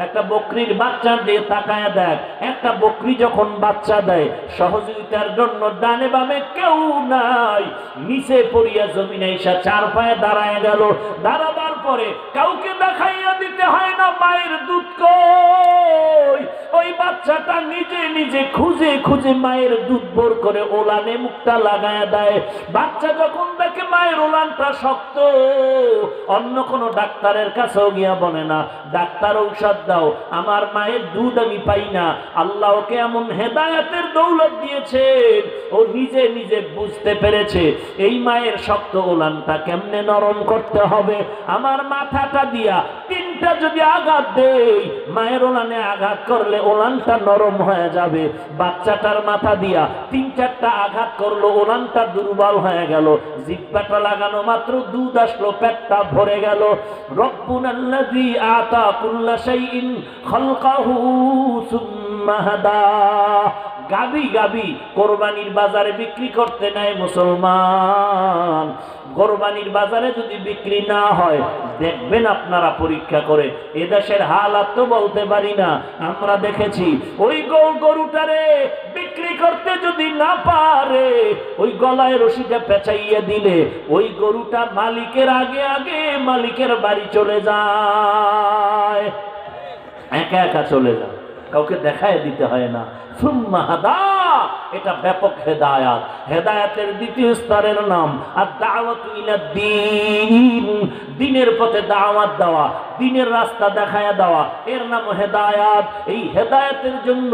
একটা বকরির বাচ্চা দিয়ে তাকায় দেখ, একটা বকরি যখন বাচ্চা দেয় সহযোগিতার জন্য ডানে বামে কেউ নাই, নিচে পড়িয়া জমিনে এসে চার পায়ে দাঁড়ায় গেল। দাঁড়াবার পরে কাউকে দেখাইয়া দিতে হয় না মায়ের দুধ কই, ওই বাচ্চাটা নিজে নিজে খুঁজে খুঁজে মায়ের দুধ বোর করে ওলানে মুখটা লাগায় দেয়। বাচ্চা যখন দেখে মায়ের ওলানটা শক্ত, অন্য কোনো ডাক্তারের কাছেও গিয়া বলে না ডাক্তার ঔষধ দাও, আমার মায়ের দুধ আমি পাই না। আল্লাহ ওকে এমন হেদায়েতের দৌলত দিয়েছেন, ও নিজে নিজে বুঝতে পেরেছে এই মায়ের শক্ত ওলানটা কেমনে নরম করতে হবে। আমার মাথাটা দিয়া তিনটা যদি আঘাত দেই, মায়ের ওলানে আঘাত করলে ওলানটা নরম হয়ে যাবে। বাচ্চাটার মাথা দিয়া তিন চারটা আঘাত করলো, ওলানটা দুর্বল হয়ে গেল। জিহ্বাটা লাগানো মাত্র দুধ আসলো, পেটটা ভরে গেল। রব্বুনাল্লাযী আতা কুল্লা শাইইন খালকাহু সুম্মা হাদা। গাবি গাবি কোরবানির বাজারে বিক্রি করতে নেয় মুসলমান। কোরবানির বাজারে যদি বিক্রি না হয়, দেখবেন আপনারা পরীক্ষা করে, এদেশের হালাত তো বলতে পারি না, আমরা দেখেছি ওই গরুটারে বিক্রি করতে যদি না পারে, ওই গলায় রশিটা পেঁচাইয়া দিলে ওই গরুটা মালিকের আগে আগে মালিকের বাড়ি চলে যায়, একা একা চলে যায়, কাউকে দেখায় দিতে হয় না। সুম্মা হাদা, এটা ব্যাপক হেদায়াত। হেদায়াতের দ্বিতীয় স্তরের নাম আদ-দাওয়াতু ইলা-দ্দীন, দ্বীনের পথে দাওয়াত দেওয়া, দ্বীনের রাস্তা দেখায়া দেওয়া, এর নাম হেদায়াত। এই হেদায়াতের জন্য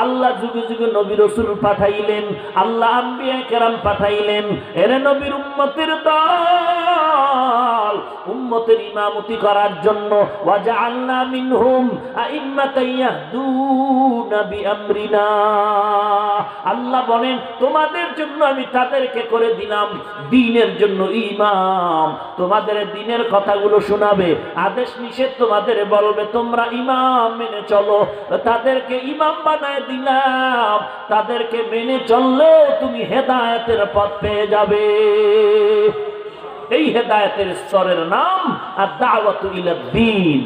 আল্লাহ যুগে যুগে নবী রাসূল পাঠাইলেন, আল্লাহ আম্বিয়া কেরাম পাঠাইলেন। এরে নবীর উম্মতের দল, উম্মতের ইমামতি করার জন্য। ওয়াজআলনা মিনহুম আইম্মাতান ইয়াহদুনা বিআমরিনা। আল্লাহ বলেন তোমাদের জন্য আমি তাদেরকে করে দিলাম দ্বীনের জন্য ইমাম, তোমাদের দ্বীনের কথাগুলো শোনাবে, আদেশ নিষেধ তোমাদের বলবে, তোমরা ইমাম মেনে চলো। তাদেরকে ইমাম বানায় দিলাম, তাদেরকে মেনে চললে তুমি হেদায়েতের পথ পেয়ে যাবে। এই হেদায়েতের স্তরের নাম আদ-দাওয়াতু ইলা-দ্দীন।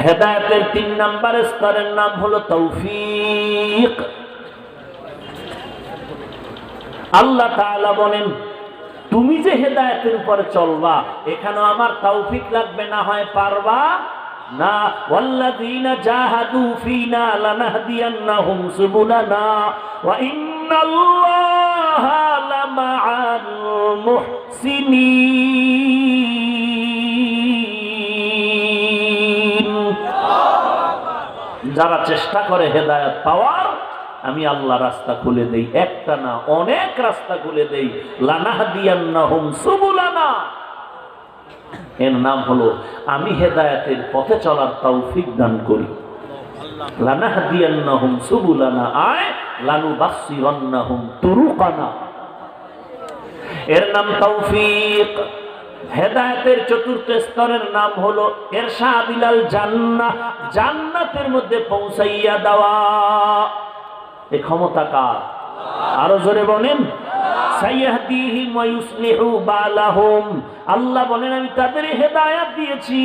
হেদায়েতের ৩ নম্বর স্তরের নাম হলো তৌফিক। আল্লাহ তাআলা বলেন তুমি যে হেদায়েতের উপরে চলবা, এখানে আমার তৌফিক লাগবে, না হয় পারবা না। ওয়াল্লাযীনা জাহাদু ফীনা লানাহদিয়ান্নাহুম সুবুলানা ওয়া ইন্নাল্লাহা লামাআল মুহসিনিন। যারা চেষ্টা করে হেদায়েত পাওয়ার, আমি আল্লাহ রাস্তা খুলে দেই, একটা না অনেক রাস্তা খুলে দেই। লানাহদিয়ান্নাহুম সুবুলানা, এর নাম হলো আমি হেদায়েতের পথে চলার তৌফিক দান করি। লানাহদিয়ান্নাহুম সুবুলানা আয় লানুবাসসিরান্নাহুম তুরুকানা, এর নাম তৌফিক। হেদায়েতের ৪র্থ স্তরের নাম হলো ইরশাদ ইলাল জান্নাহ, জান্নাতের মধ্যে পৌঁছাইয়া দেওয়া। এই ক্ষমতা কার? আরো জোরে বলেন। সাইয়াহদিহিম ওয়া ইউসলিহু বালাহুম, আল্লাহ বলেন আমি তাদের হেদায়েত দিয়েছি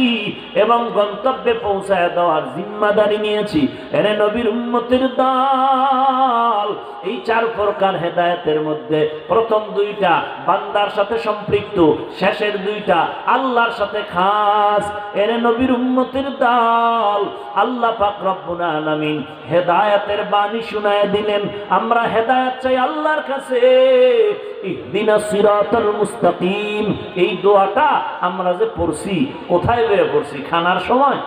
এবং গন্তব্যে পৌঁছায় দেওয়ার জিম্মাদারি নিয়েছি। এরে নবীর উম্মতের দল, এই ৪ প্রকার হেদায়েতের মধ্যে প্রথম 2টা বান্দার সাথে সম্পৃক্ত, শেষের 2টা আল্লাহর সাথে খাস। এরে নবীর উম্মতের দল, আল্লাহ পাক রব্বুল আলামিন হেদায়েতের বাণী শুনায় দিলেন। আমরা হেদায়েত চাই আল্লাহর কাছে। ইহদিনাস সিরাতাল মুস্তাকিম, এই দোয়াটা আমরা যে পড়ছি, কোথায় বের পড়ছি? খানার সময়?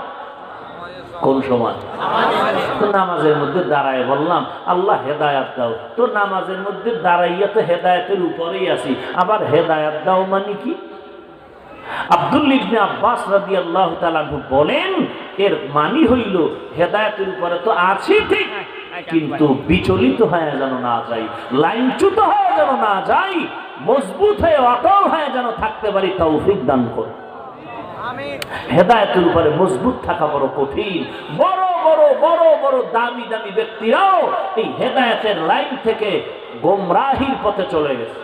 কোন সময়? নামাজের মধ্যে দাঁড়ায় বললাম আল্লাহ হেদায়েত দাও। তো নামাজের মধ্যে দাঁড়াইয়া তো হেদায়েতের উপরেই আছি, আবার হেদায়েত দাও মানে কি? আব্দুল্লাহ ইবনে আব্বাস রাদিয়াল্লাহু তাআলা আনহু বলেন এর মানে হইল হেদায়েতের উপরে তো আছি ঠিক, কিন্তু বিচলিত হয়ে যেন না যাই, লাইনচ্যুত হয়ে যেন না যাই, মজবুত হয়ে অটল হয়ে যেন থাকতে পারি, তৌফিক দান করো। হেদায়েতের উপরে মজবুত থাকা বড় কঠিন। বড় বড় বড় বড় দামি দামি ব্যক্তিরাও এই হেদায়েতের লাইন থেকে গোমরাহির পথে চলে গেছে।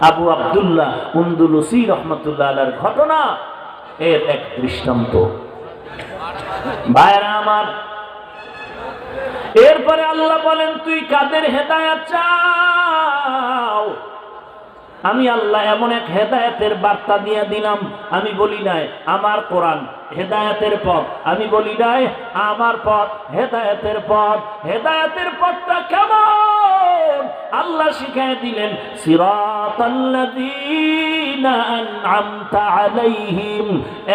আবু আব্দুল্লাহ উনদুলুসি রহমাতুল্লাহ আলাইহির ঘটনা এর এক দৃষ্টান্ত। ভাইরা আমার, এরপরে আল্লাহ বলেন তুই কাদের হেদায়েত চাও? আমি আল্লাহ এমন এক হেদায়েতের বার্তা দিয়ে দিলাম, আমি বলি নাই আমার কোরআন হেদায়েতের পথ, আমি বলি নাই আমার পথ হেদায়েতের পথ। হেদায়েতের পথটা কেমন আল্লাহ শিখায় দিলেন, সিরাতাল্লাযীনা আন'আমতা আলাইহিম,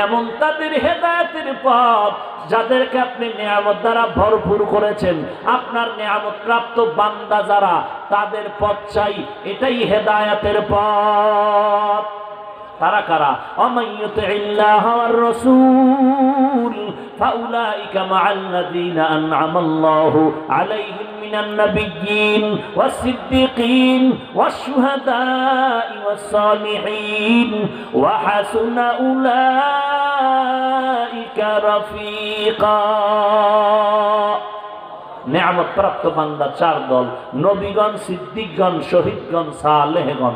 এমন তাদের হেদায়েতের পথ যাদেরকে আপনি নিয়ামত দ্বারা ভরপুর করেছেন। আপনার নিয়ামত প্রাপ্ত বান্দা যারা, তাদের পথ চাই, এটাই হেদায়েতের পথ। তারা কারা? ওয়ামাইয়ুতিল্লাহ ওয়ার রাসূল ফাউলাইকা মাআল্লাযীনা আন'আমাল্লাহু আলাইহিম মিনান নাবিয়্যিন ওয়াস সিদ্দীকিন ওয়াশ শুহাদাই ওয়াস সালিহিন ওয়া হাসুনা উলাইকা রাফীকা। নিয়ামত প্রাপ্ত বান্দা চার দল: নবীগণ, সিদ্দিকগণ, শহীদগণ, সালেহগণ।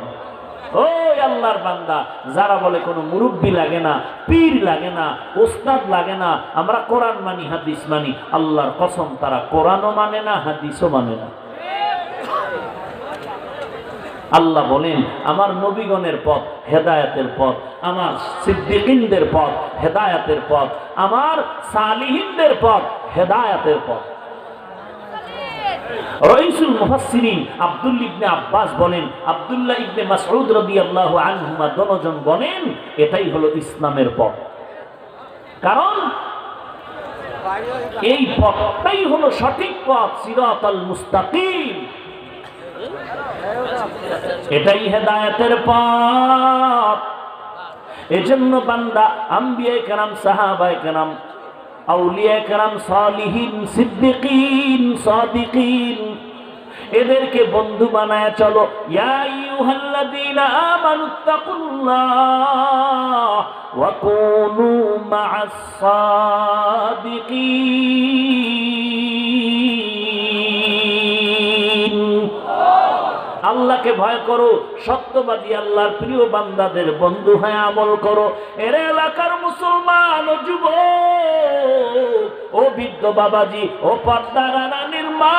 ওই আল্লাহর বান্দা যারা বলে কোনো মুরব্বী লাগে না, পীর লাগে না, ওস্তাদ লাগে না, আমরা কোরআন মানি, হাদিস মানি, আল্লাহর কসম তারা কোরআনও মানে না, হাদিসও মানে না। আল্লাহ বলেন আমার নবীগণের পথ হেদায়েতের পথ, আমার সিদ্দিকিনদের পথ হেদায়েতের পথ, আমার সালিহিনদের পথ হেদায়েতের পথ। রাইসুল মুফাসসিরিন আব্দুল্লাহ ইবনে আব্বাস বলেন, আব্দুল্লাহ ইবনে মাসউদ রাদিয়াল্লাহু আনহুমা দুজন বলেন এটাই হলো ইসলামের পথ। কারণ এই পথটাই হলো সঠিক পথ, সিরাতাল মুস্তাকিম, এটাই হেদায়েতের পথ। এজন্য বান্দা আম্বিয়া কেরাম, সাহাবায়ে কেরাম, আউলিয়া কেরাম, সালিহিন, সিদ্দিকিন, সাদিকিন, এদেরকে বন্ধু বানায় চলো। ইয়া আইয়ুহাল্লাযীনা আমানুত্তাকুল্লাহ ওয়া কুনু মা'আস সাদিকিন। আল্লাহকে ভয় করো, সত্যবাদী আল্লাহর প্রিয় বান্দাদের বন্ধু হয়ে আমল করো। এর এলাকার মুসলমান ও যুবক, ও বৃদ্ধ বাবাজি, ও পর্দার রানীর মা,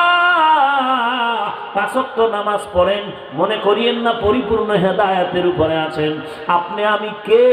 5 ওয়াক্ত নামাজ পড়েন, মনে করিয়েন না পরিপূর্ণ হেদায়েতের উপরে আছেন। আপনি আমি কে?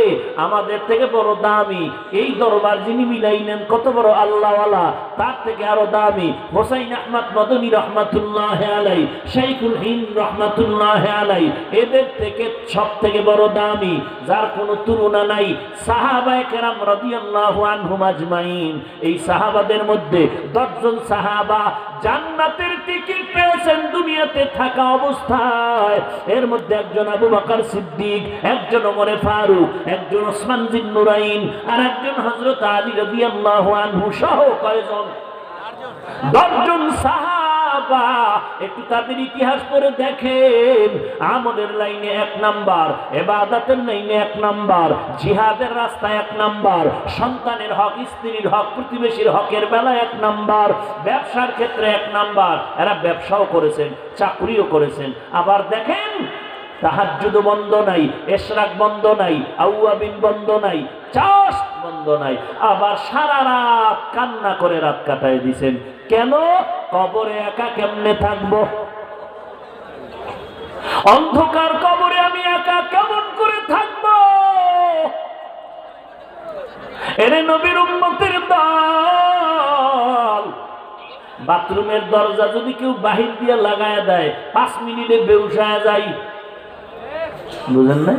আমাদের থেকে বড় দামি এই দরবার যিনি মিলাইলেন, কত বড় আল্লাহওয়ালা, তার থেকে আরো দামি হোসাইন আহমদ মদনী রহমাতুল্লাহ আলাই, শাইখুল হিন্দ রহমাতুল্লাহ আলাই, এদের থেকে সব থেকে বড় দামি, যার কোনো তুলনা নাই, সাহাবায়ে কেরাম রাদিয়াল্লাহু আনহুম আজমাইন। এই সাহাবাদের মধ্যে 10 জন সাহাবা জান্নাতের টিকিট পেয়েছেন দুনিয়াতে থাকা অবস্থায়। এর মধ্যে একজন আবু বকর সিদ্দিক, একজন ওমরে ফারুক, একজন ওসমান যিন্নুরাইন, আর একজন হযরত আলী রাদিয়াল্লাহু আনহু সহ কয়জন? 10 জন সাহাবা। একটু তাদের ইতিহাস পড়ে দেখেন। আমলের লাইনে 1 নাম্বার, ইবাদতের লাইনে 1 নাম্বার, জিহাদের রাস্তায় 1 নাম্বার, সন্তানের হক, স্ত্রীর হক, প্রতিবেশীর হকের বেলায় 1 নাম্বার, ব্যবসার ক্ষেত্রে 1 নাম্বার। এরা ব্যবসাও করেছেন, চাকরিও করেছেন। আবার দেখেন তাহাজ্জুদ বন্ধ নাই, ইশরাক বন্ধ নাই, আউয়াবিন বন্ধ নাই, চাষ বন্ধ নাই। আবার সারা রাত কান্না করে রাত কাটায় দিছেন। কেন? কবরে একা কেমনে থাকবো? অন্ধকার কবরে আমি একা কেমন করে থাকবো? এরে নবীর উম্মতের দল, বাথরুমের দরজা যদি কেউ বাহির দিয়ে লাগায় দেয় 5 মিনিটে বেহুশ হয়ে যায়। বুঝেন না?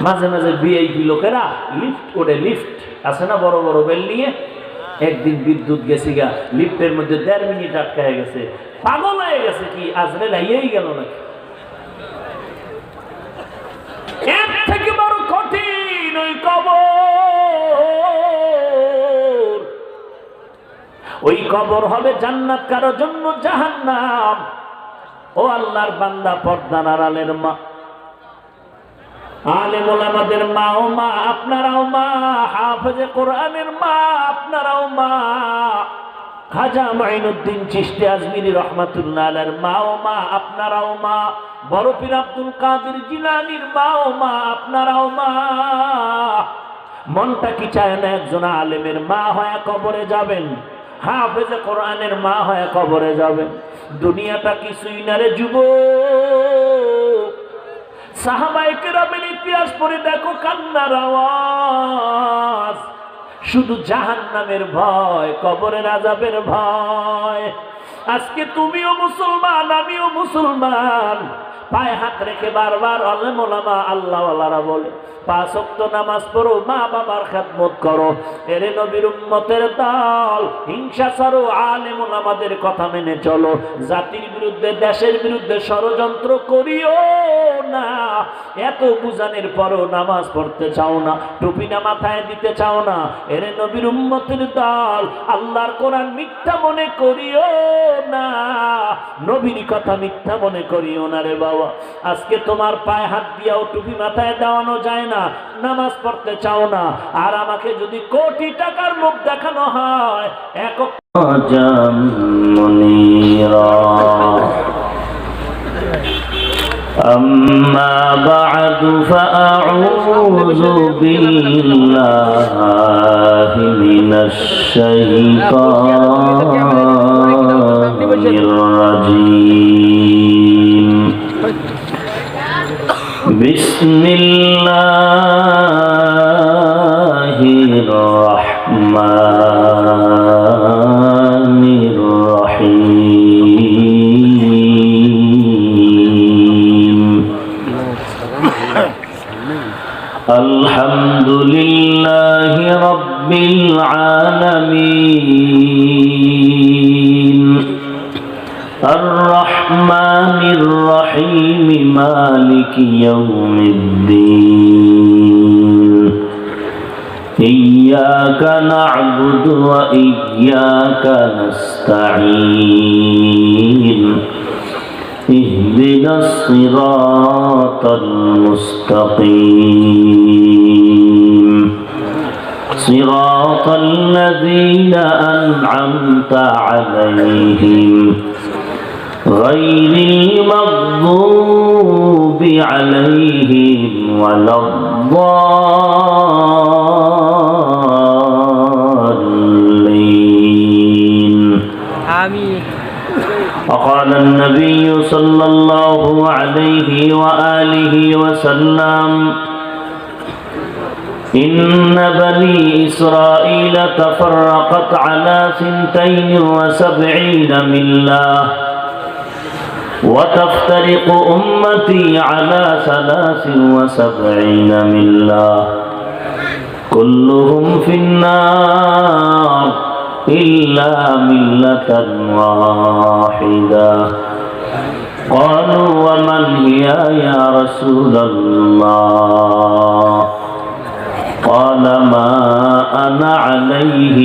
মাঝে মাঝে ভিআইপি লোকেরা লিফট করে, লিফট আছে না বড় বড় বিল্ডিং এ, একদিন বিদ্যুৎ গেছে গা, লিফটের মধ্যে 1.5 মিনিট আটকায় গেছে, পাগল হয়ে গেছে। কি আজরাইল আইয়াই গেল নাকি? এর থেকে বড় কঠিন ওই কবর। ওই কবর হবে জান্নাত, কারো জন্য জাহান্নাম। ও আল্লাহর বান্দা, পর্দার আড়ালের মা, আলেম ওলামাদের মা, ও মা আপনারাও মা, হাফেজে কোরআনের মা আপনারাও মা, খাজা মাইনুদ্দিন চিশতি আজমিরি রহমাতুল্লাহ আলাইহির মা, ও মা আপনারাও মা, বড় পীর আব্দুল কাদের জিলানীর মা, ও মা আপনারাও মা, মনটা কি চায় না একজন আলেমের মা হয়ে কবরে যাবেন, হাফেজে কোরআনের মা হয়ে কবরে যাবেন? দুনিয়াটা কিছুই না রে যুবক। সাহাবায়ে কেরামের ইতিহাস পড়ে দেখো, কান্নার আওয়াজ, শুধু জাহান্নামের ভয়, কবরের আযাবের ভয়। আজকে তুমিও মুসলমান, আমিও মুসলমান, পায়ে হাত রেখে বারবার আলেম ওলামা আল্লাহওয়ালারা বলে 5 ওয়াক্ত নামাজ পড়ো, মা বাবার খেদমত করো। এরে নবীর উম্মতের দল, হিংসা ছাড়ো, আলেম ওলামাদের কথা মেনে চলো। জাতির বিরুদ্ধে, দেশের বিরুদ্ধে ষড়যন্ত্র করিও না। এত বুঝানোর পরও নামাজ পড়তে চাও না, টুপি না মাথায় দিতে চাও না। এরে নবীর উম্মতের দল, আল্লাহর কোরআন মিথ্যা মনে করিও না, নবীর কথা মিথ্যা মনে করিও না রে বাবা। আজকে তোমার পায়ে হাত দিয়াও টুপি মাথায় দেওয়ানো যায় না, নামাজ পড়তে চাও না, আর আমাকে যদি কোটি টাকার মুখ দেখানো হয় এক أما بعد فأعوذ بالله من الشيطان الرجيم بسم الله الرحمن الرحيم الحمد لله رب العالمين الرحمن الرحيم مالك يوم الدين إياك نعبد وإياك نستعين اهدنا الصراط المستقيم صراط الذين أنعمت عليهم غير المغضوب عليهم ولا الضالين آمين. وقال النبي صلى الله عليه وآله وسلم إن بني إسرائيل تفرقت على 72 ملة وتفترق أمتي على 73 ملة كلهم في النار إلا ملة واحدة قالوا ومن هي يا رسول الله قال ما أنا عليه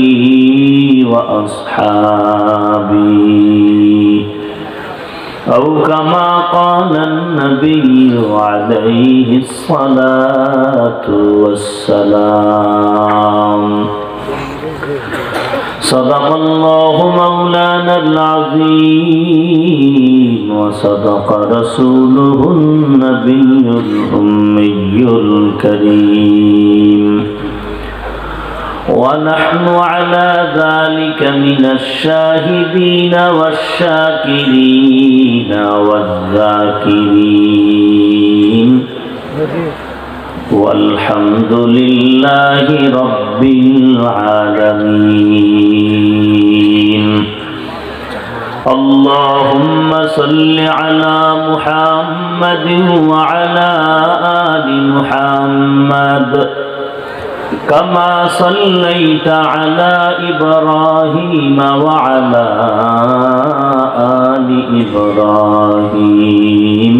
وأصحابي أو كما قال النبي عليه الصلاة والسلام صدق الله مولانا العظيم وصدق رسوله النبي الأمي الكريم ونحن على ذلك من الشاهدين والشاكرين والذاكرين والحمد لله رب العالمين. اللهم صل على محمد وعلى آل محمد كما صليت على إبراهيم وعلى آل إبراهيم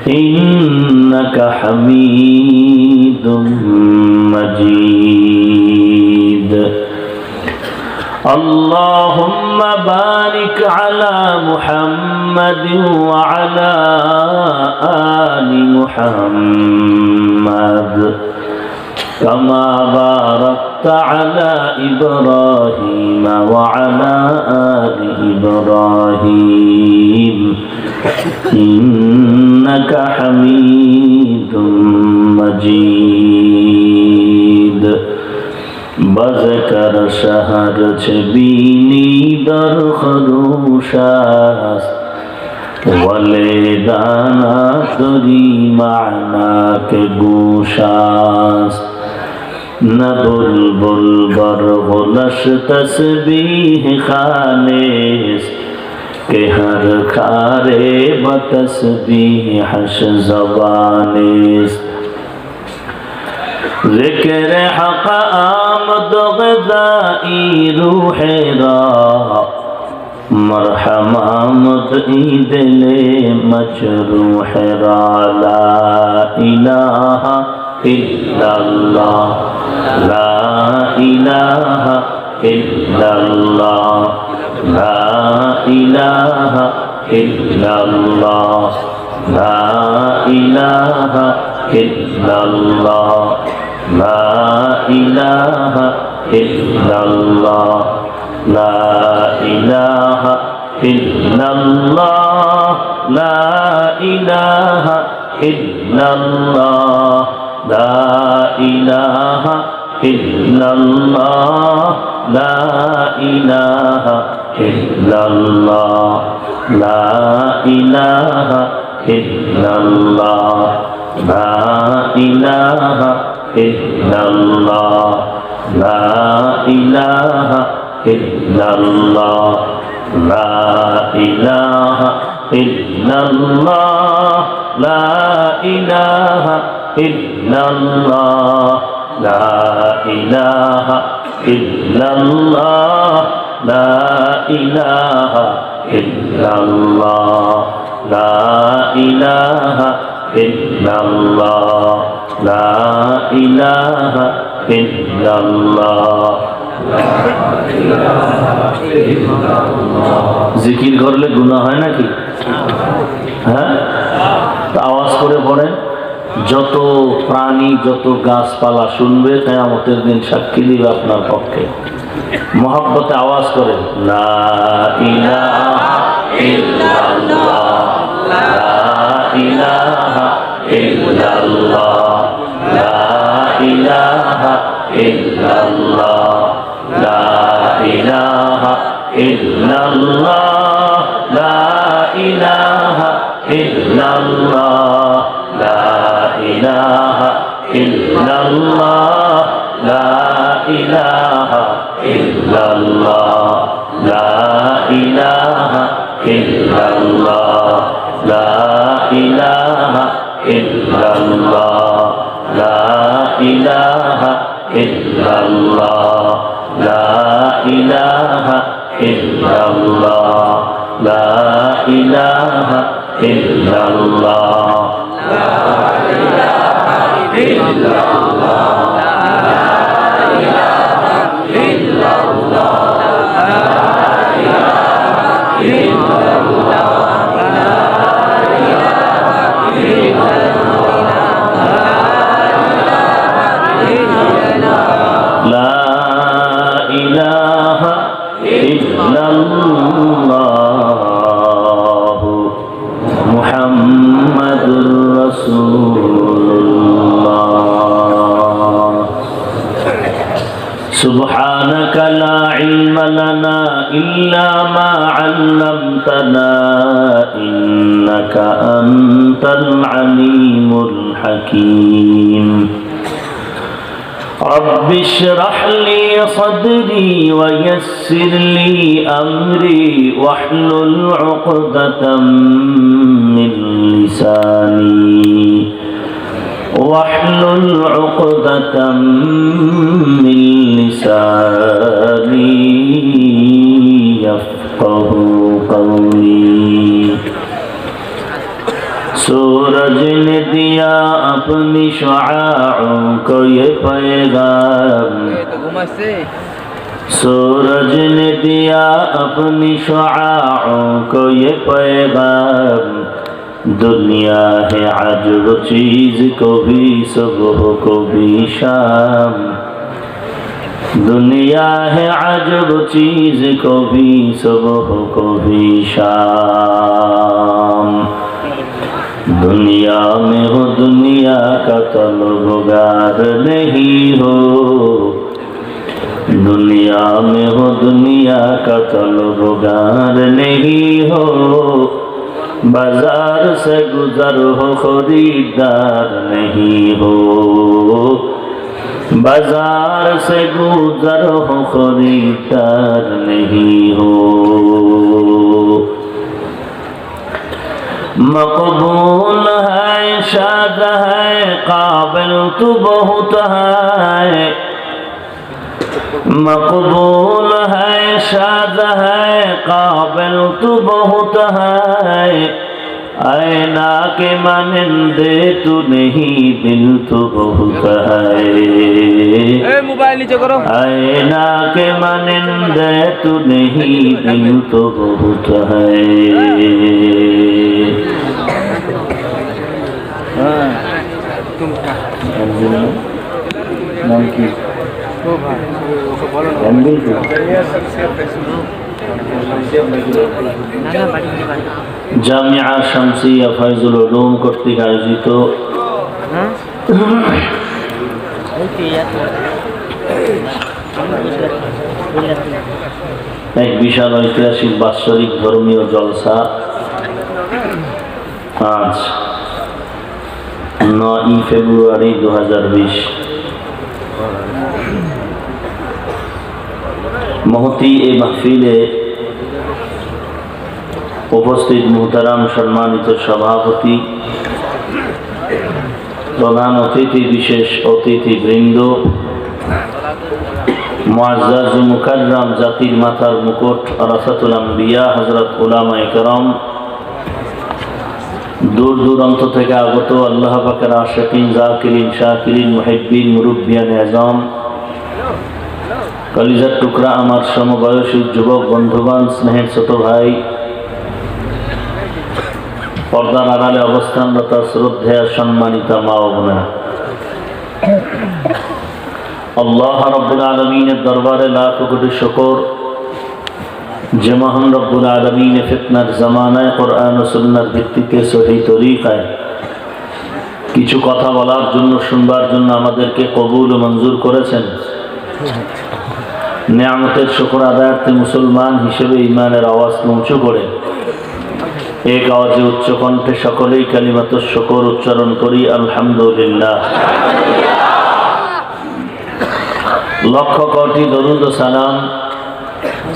إنك حميد مجيد. اللهم بارك على محمد وعلى آل محمد كما باركت على إبراهيم وعلى آل إبراهيم إنك حميد مجيد. بذكر شهر چبینی در خروش است ولیدانا دری معنا کے گوش است نہ بلبل بر غلش تسبیح خانیس کہ ہر کھارے بتسبیحش زبانیس ذکر حق آمد غذائی روح را مرحم آمد دل مجروح را لا الہ الا اللہ لا الہ الا اللہ لا الہ الا اللہ لا الہ الا اللہ لا الہ الا اللہ لا الہ الا اللہ لا الہ الا اللہ لا الہ الا اللہ لا الہ الا اللہ لا الہ الا اللہ لا الہ الا اللہ لا الہ الا اللہ لا الہ الا اللہ لا الہ الا اللہ لا الہ الا اللہ لا الہ الا اللہ لا الہ الا اللہ لا الہ الا اللہ জিকির করলে গুনাহ হয় নাকি? হ্যাঁ, আওয়াজ করে পড়েন। যত প্রাণী যত গাছপালা শুনবে কিয়ামতের দিন সাক্ষী দিবে আপনার পক্ষে। মহব্বতে আওয়াজ করেন লা ইলাহা ইল্লাল্লাহ লা ইলাহা ইল্লাল্লাহ লা ইলাহা ইল্লাল্লাহ লা ইলাহা ইল্লাল্লাহ লা ইলাহা ইল্লাল্লাহ লা ইলাহা ইল্লাল্লাহ লা ইলাহা ইল্লাল্লাহ লা ইলাহা ইল্লাল্লাহ লা ইলাহা ইল্লাল্লাহ লা ইলাহা ইল্লাল্লাহ লা ইলাহা ইল্লাল্লাহ লা ইলাহা ইল্লাল্লাহ লা ইলাহা ইল্লাল্লাহ سبحانك لا علم لنا إلا ما علمتنا إنك أنت العليم الحكيم رب اشرح لي صدري ويسر لي أمري واحلل عقدة من لساني واحلل عقدة من لساني يفقه قولي सूरज ने दिया अपनी शुआओं को ये पैगाम सूरज ने दिया अपनी शुआओं को ये पैगाम दुनिया है अजब चीज को भी सुबह को भी शाम दुनिया है अजब चीज को भी सुबह को भी शाम दुनिया में हो दुनिया का तलबगार नहीं हो दुनिया में हो दुनिया का तलबगार नहीं हो, बाजार से गुजर हो खरीदार नहीं हो, बाजार से गुजर हो खरीदार नहीं हो। मकबूल है शाद है काबिल तू बहुत है, मकबूल है शाद है काबिल तू बहुत है, ऐना के मानिंदे तू नहीं दिल तू बहुत है, मोबाइल नीचे करो। ऐना के मानिंदे तू नहीं दिल तू बहुत है। नाम की জামিয়া শামসিয়া ফয়জুল উলুম কর্তৃক আয়োজিত এক বিশাল ঐতিহাসিক বাৎসরিক ধর্মীয় জলসা আজ 9 ফেব্রুয়ারি 2020 মহতি এই মাহফিলে উপস্থিত মুহতারাম সম্মানিত সভাপতি, প্রধান অতিথি, বিশেষ অতিথিবৃন্দ, মুআজ্জাজ মুকাররম জাতির মাথার মুকুট ওয়ারাসাতুল আম্বিয়া হযরত উলামায়ে কেরাম, দূর দূরান্ত থেকে আগত আল্লাহ পাকের আশিকিন, জাকিরিন, শাকিরিন, মুহিব্বিন, মুরব্বিয়ান আযম, কলিজার টুকরা আমার সমবয়সী যুবক বন্ধুগণ, স্নেহের ছোট ভাই, পর্দার আড়ালে অবস্থানরত শ্রদ্ধেয় সম্মানিতা মা ও বোনেরা, আল্লাহ রাব্বুল আলামিনের দরবারে লাখ কোটি শুকর যে মহান রব্বুল আলামিন ফিতনার জামানায় কোরআন ও সুন্নাহর ভিত্তিতে সহিহ তরিকায় কিছু কথা বলার জন্য, শুনবার জন্য আমাদেরকে কবুল ও মঞ্জুর করেছেন। নিয়ামতের শুকর আদায়ার্থে মুসলমান হিসেবে ঈমানের আওয়াজ উঁচু করে এক আওয়াজে উচ্চ কণ্ঠে সকলেই কালিমাতুশ শুকর উচ্চারণ করি, আলহামদুলিল্লাহ। লক্ষ কোটি দরুদ ও সালাম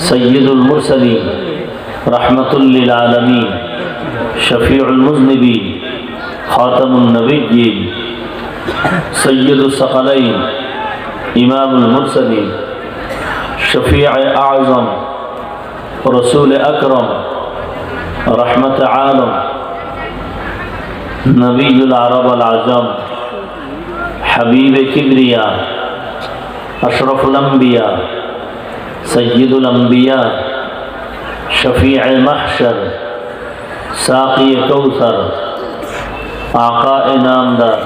সৈয়দুল মুরসালিন, রাহমাতুল লিল আলামিন, শফিউল মুজনিবিন, খাতামুন নবিয়্যিন, সৈয়দুস সাকালাইন, ইমামুল মুরসালিন, শফিউ আযম, রাসূল আকরাম, রহমত আলম, নবীউল আরব আল আজম, হাবিব কিবরিয়া, আশরাফুল আম্বিয়া, সৈয়দুল আম্বিয়া, শফিউ মাহশর, সাকি কৌসর, আকা নামদার,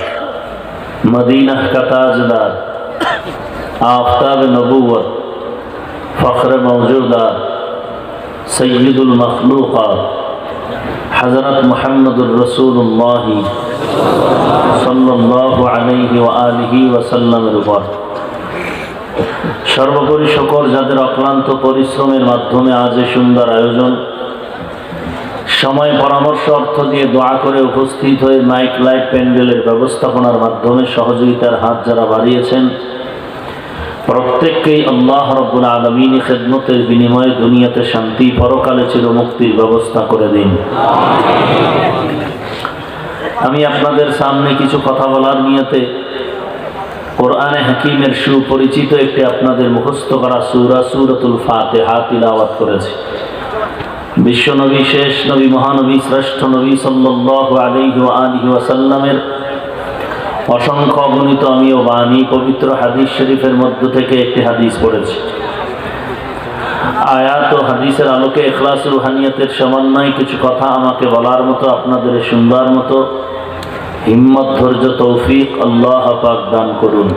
মদিনা का ताजदार, आफताब नबूवत, फख्र मौजूदात, सय्यदुल मखलूक़ात, हज़रत मुहम्मदुर रसूलुल्लाह सल्लल्लाहु अलैहि व आलिहि वसल्लमेর উপর সর্বোপরি শুকর যাদের অক্লান্ত পরিশ্রমের মাধ্যমে আজ এই সুন্দর আয়োজন, সময় পরামর্শ অর্থ দিয়ে দোয়া করে উপস্থিত হয়ে মাইক লাইট প্যান্ডেলের ব্যবস্থাপনার মাধ্যমে সহযোগিতার হাত যারা বাড়িয়েছেন, প্রত্যেককেই আল্লাহ রাব্বুল আলামিন খিদমতের বিনিময়ে দুনিয়াতে শান্তি, পরকালে চিরমুক্তির ব্যবস্থা করে দিন। আমি আপনাদের সামনে কিছু কথা বলার নিয়তে কোরআনে হাকিমের সুপরিচিত একটি আপনাদের মুখস্থ করা সূরা সূরাতুল ফাতিহা তিলাওয়াত করেছি। বিশ্বনবী, শেষ নবী, মহানবী, শ্রেষ্ঠ নবী সাল্লাল্লাহু আলাইহি ওয়া আলিহি ওয়াসাল্লামের অসংখ্য অগণিত আমিও বাণী, পবিত্র হাদিস শরীফের মধ্য থেকে একটি হাদিস পড়েছি। আয়াত ও হাদিসের আলোকে ইখলাস রুহানিয়াতের সমন্বয়ে কিছু কথা আমাকে বলার মতো, আপনাদের শুনবার মতো হিম্মত, ধৈর্য, তৌফিক আল্লাহ পাক দান করুন।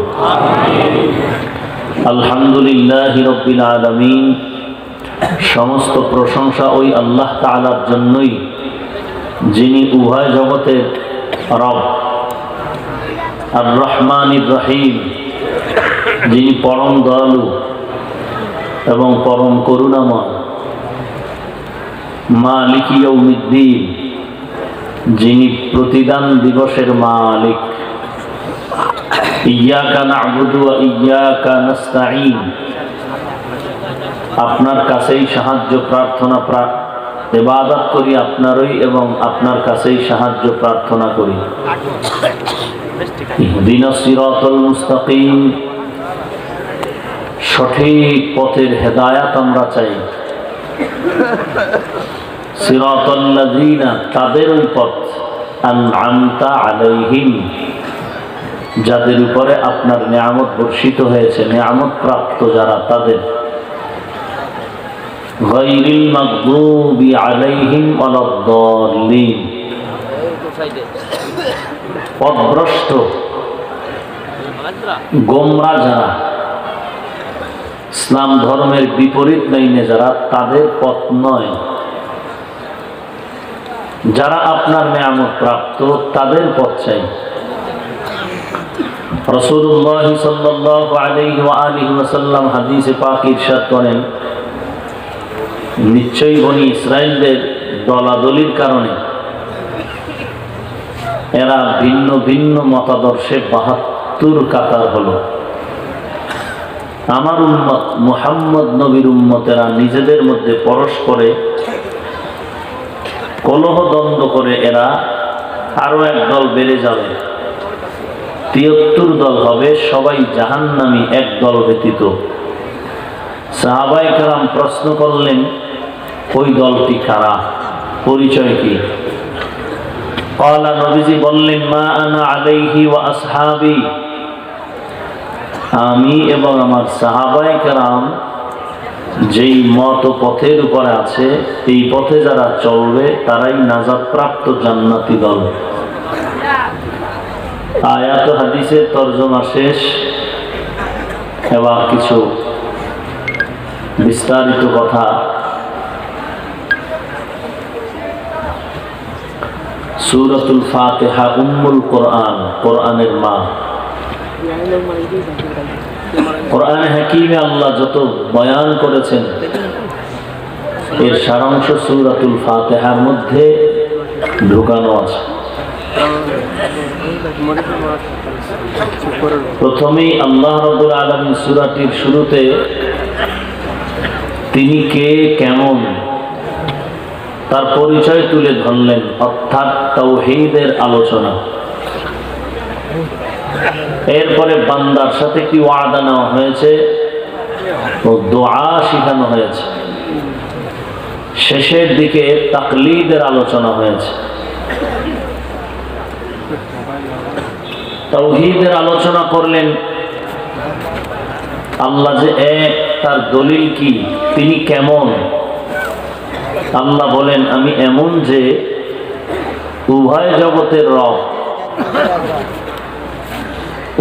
আলহামদুলিল্লাহি রাব্বিল আলামিন। সমস্ত প্রশংসা ওই আল্লাহ তাআলার জন্যই, যিনি উভয় জগতের রব, আর রহমানির রহিম, যিনি পরম দয়ালু, এবং পরম করুণাময় মালিক ইয়াউমিদ্দিন, যিনি প্রতিদান দিবসের মালিক। ইয়্যাকা না'বুদু ওয়া ইয়্যাকা নাস্তাঈন, আপনার কাছেই সাহায্য প্রার্থনা ইবাদত করি আপনারই এবং আপনার কাছেই সাহায্য প্রার্থনা করি। ইহদিনাস সিরাতাল মুস্তাকিম, সঠিক পথের হেদায়াত আমরা চাই। সিরাতাল্লাযীনা, তাদের ওই পথ, আন'আমতা আলাইহিম, যাদের উপরে আপনার নিয়ামত বর্ষিত হয়েছে, নিয়ামত প্রাপ্ত যারা, তাদের। গায়রিল মাগদুবি আলাইহিম ওয়ালাদ-দাল্লিন, পথভ্রষ্ট গোমরা যারা, ইসলাম ধর্মের বিপরীত লাইনে যারা, তাদের পথ নয়। যারা আপনার নিয়ামত প্রাপ্ত, তাদের পথ চাই। রাসূলুল্লাহ সাল্লাল্লাহু আলাইহি ওয়া আলিহি ওয়াসাল্লাম হাদিসে পাক ইরশাদ করেন, নিশ্চয়ই বনি ইসরাইলদের দলাদলির কারণে এরা ভিন্ন ভিন্ন মতাদর্শে ৭২ কাতার হলো। আমার উম্মত মুহাম্মদ নবীর উম্মতেরা নিজেদের মধ্যে পরস্পরে কলহ দ্বন্দ্ব করে এরা আরো এক দল বেড়ে যাবে, ৭৩ দল হবে, সবাই জাহান্নামী, এক দল ব্যতীত। সাহাবায়ে কেরাম প্রশ্ন করলেন, ওই দলটি কারা, পরিচয় কি? ক্বালা, নবীজি বললেন, মা আনা আলাইহি ওয়া আসহাবি, আমি এবং আমার সাহাবায়ে কেরাম যেই মত পথের উপরে আছে, এই পথে যারা চলবে তারাই নাজাত প্রাপ্ত জান্নাতি দল। আয়াত হাদিসের তরজমা শেষ, এবার কিছু বিস্তারিত কথা। সূরাতুল ফাতিহা উম্মুল কোরআন, কোরআনের মা। কোরআনে হাকিমে আল্লাহ যত বয়ান করেছেন, এর সারাংশ সূরাতুল ফাতিহার মধ্যে ঢুকানো আছে। প্রথমেই আল্লাহ রাব্বুল আলামিন সূরাটির শুরুতে তিনি কে, কেমন, তার পরিচয় তুলে ধরলেন, অর্থাৎ তাওহীদের আলোচনা। এরপরে বান্দার সাথে কি ওয়াদা নেওয়া হয়েছে ও দোয়া শিখানো হয়েছে। শেষের দিকে তাকলীদের আলোচনা হয়েছে। তাওহীদের আলোচনা করলেন, আল্লাহ যে এক, তার দলিল কি, তিনি কেমন। আল্লাহ বলেন, আমি এমন যে উভয় জগতের রব,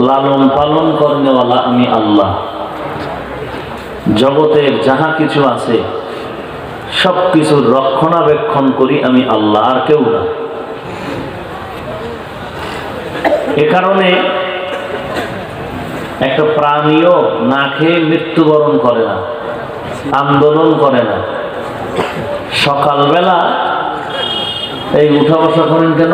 লালন পালন করনেওয়ালা আমি আল্লাহ। জগতের যাহা কিছু আছে সব কিছুর রক্ষণাবেক্ষণ করি আমি আল্লাহ, আর কেউ না। এ কারণে একটা প্রাণীও না খেয়ে মৃত্যুবরণ করে না, আন্দোলন করে না। সকালবেলা এই উঠা বসা করেন কেন?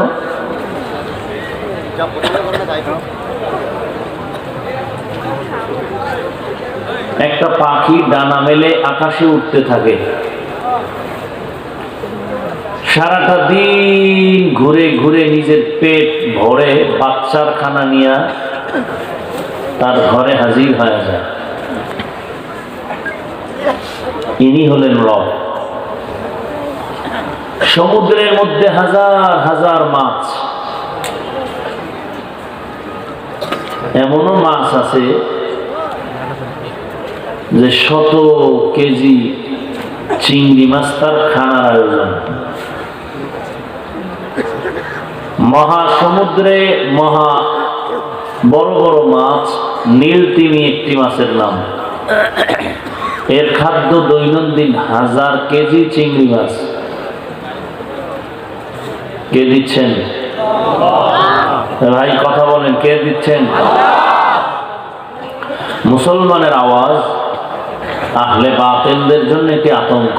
একটা পাখি ডানা মেলে আকাশে উঠতে থাকে, সারাটা দিন ঘুরে ঘুরে নিজের পেট ভরে বাচ্চার খানা নিয়ে তার ঘরে হাজির হয়ে যায়। ইনি হলেন রব। সমুদ্রের মধ্যে হাজার হাজার মাছ, এমনও মাছ আছে যে 100 কেজি চিংড়ি মাছ তার খানার আয়োজন। মহাসমুদ্রে মহা বড় বড় মাছ, নীল তিমি একটি মাছের নাম। এর খাদ্য দৈনন্দিন 1000 কেজি চিংড়ি মাছ। কে দিচ্ছেন ভাই? কথা বলেন, কে দিচ্ছেন? মুসলমানের আওয়াজ আহলে বাতিলদের জন্য একটি আতঙ্ক।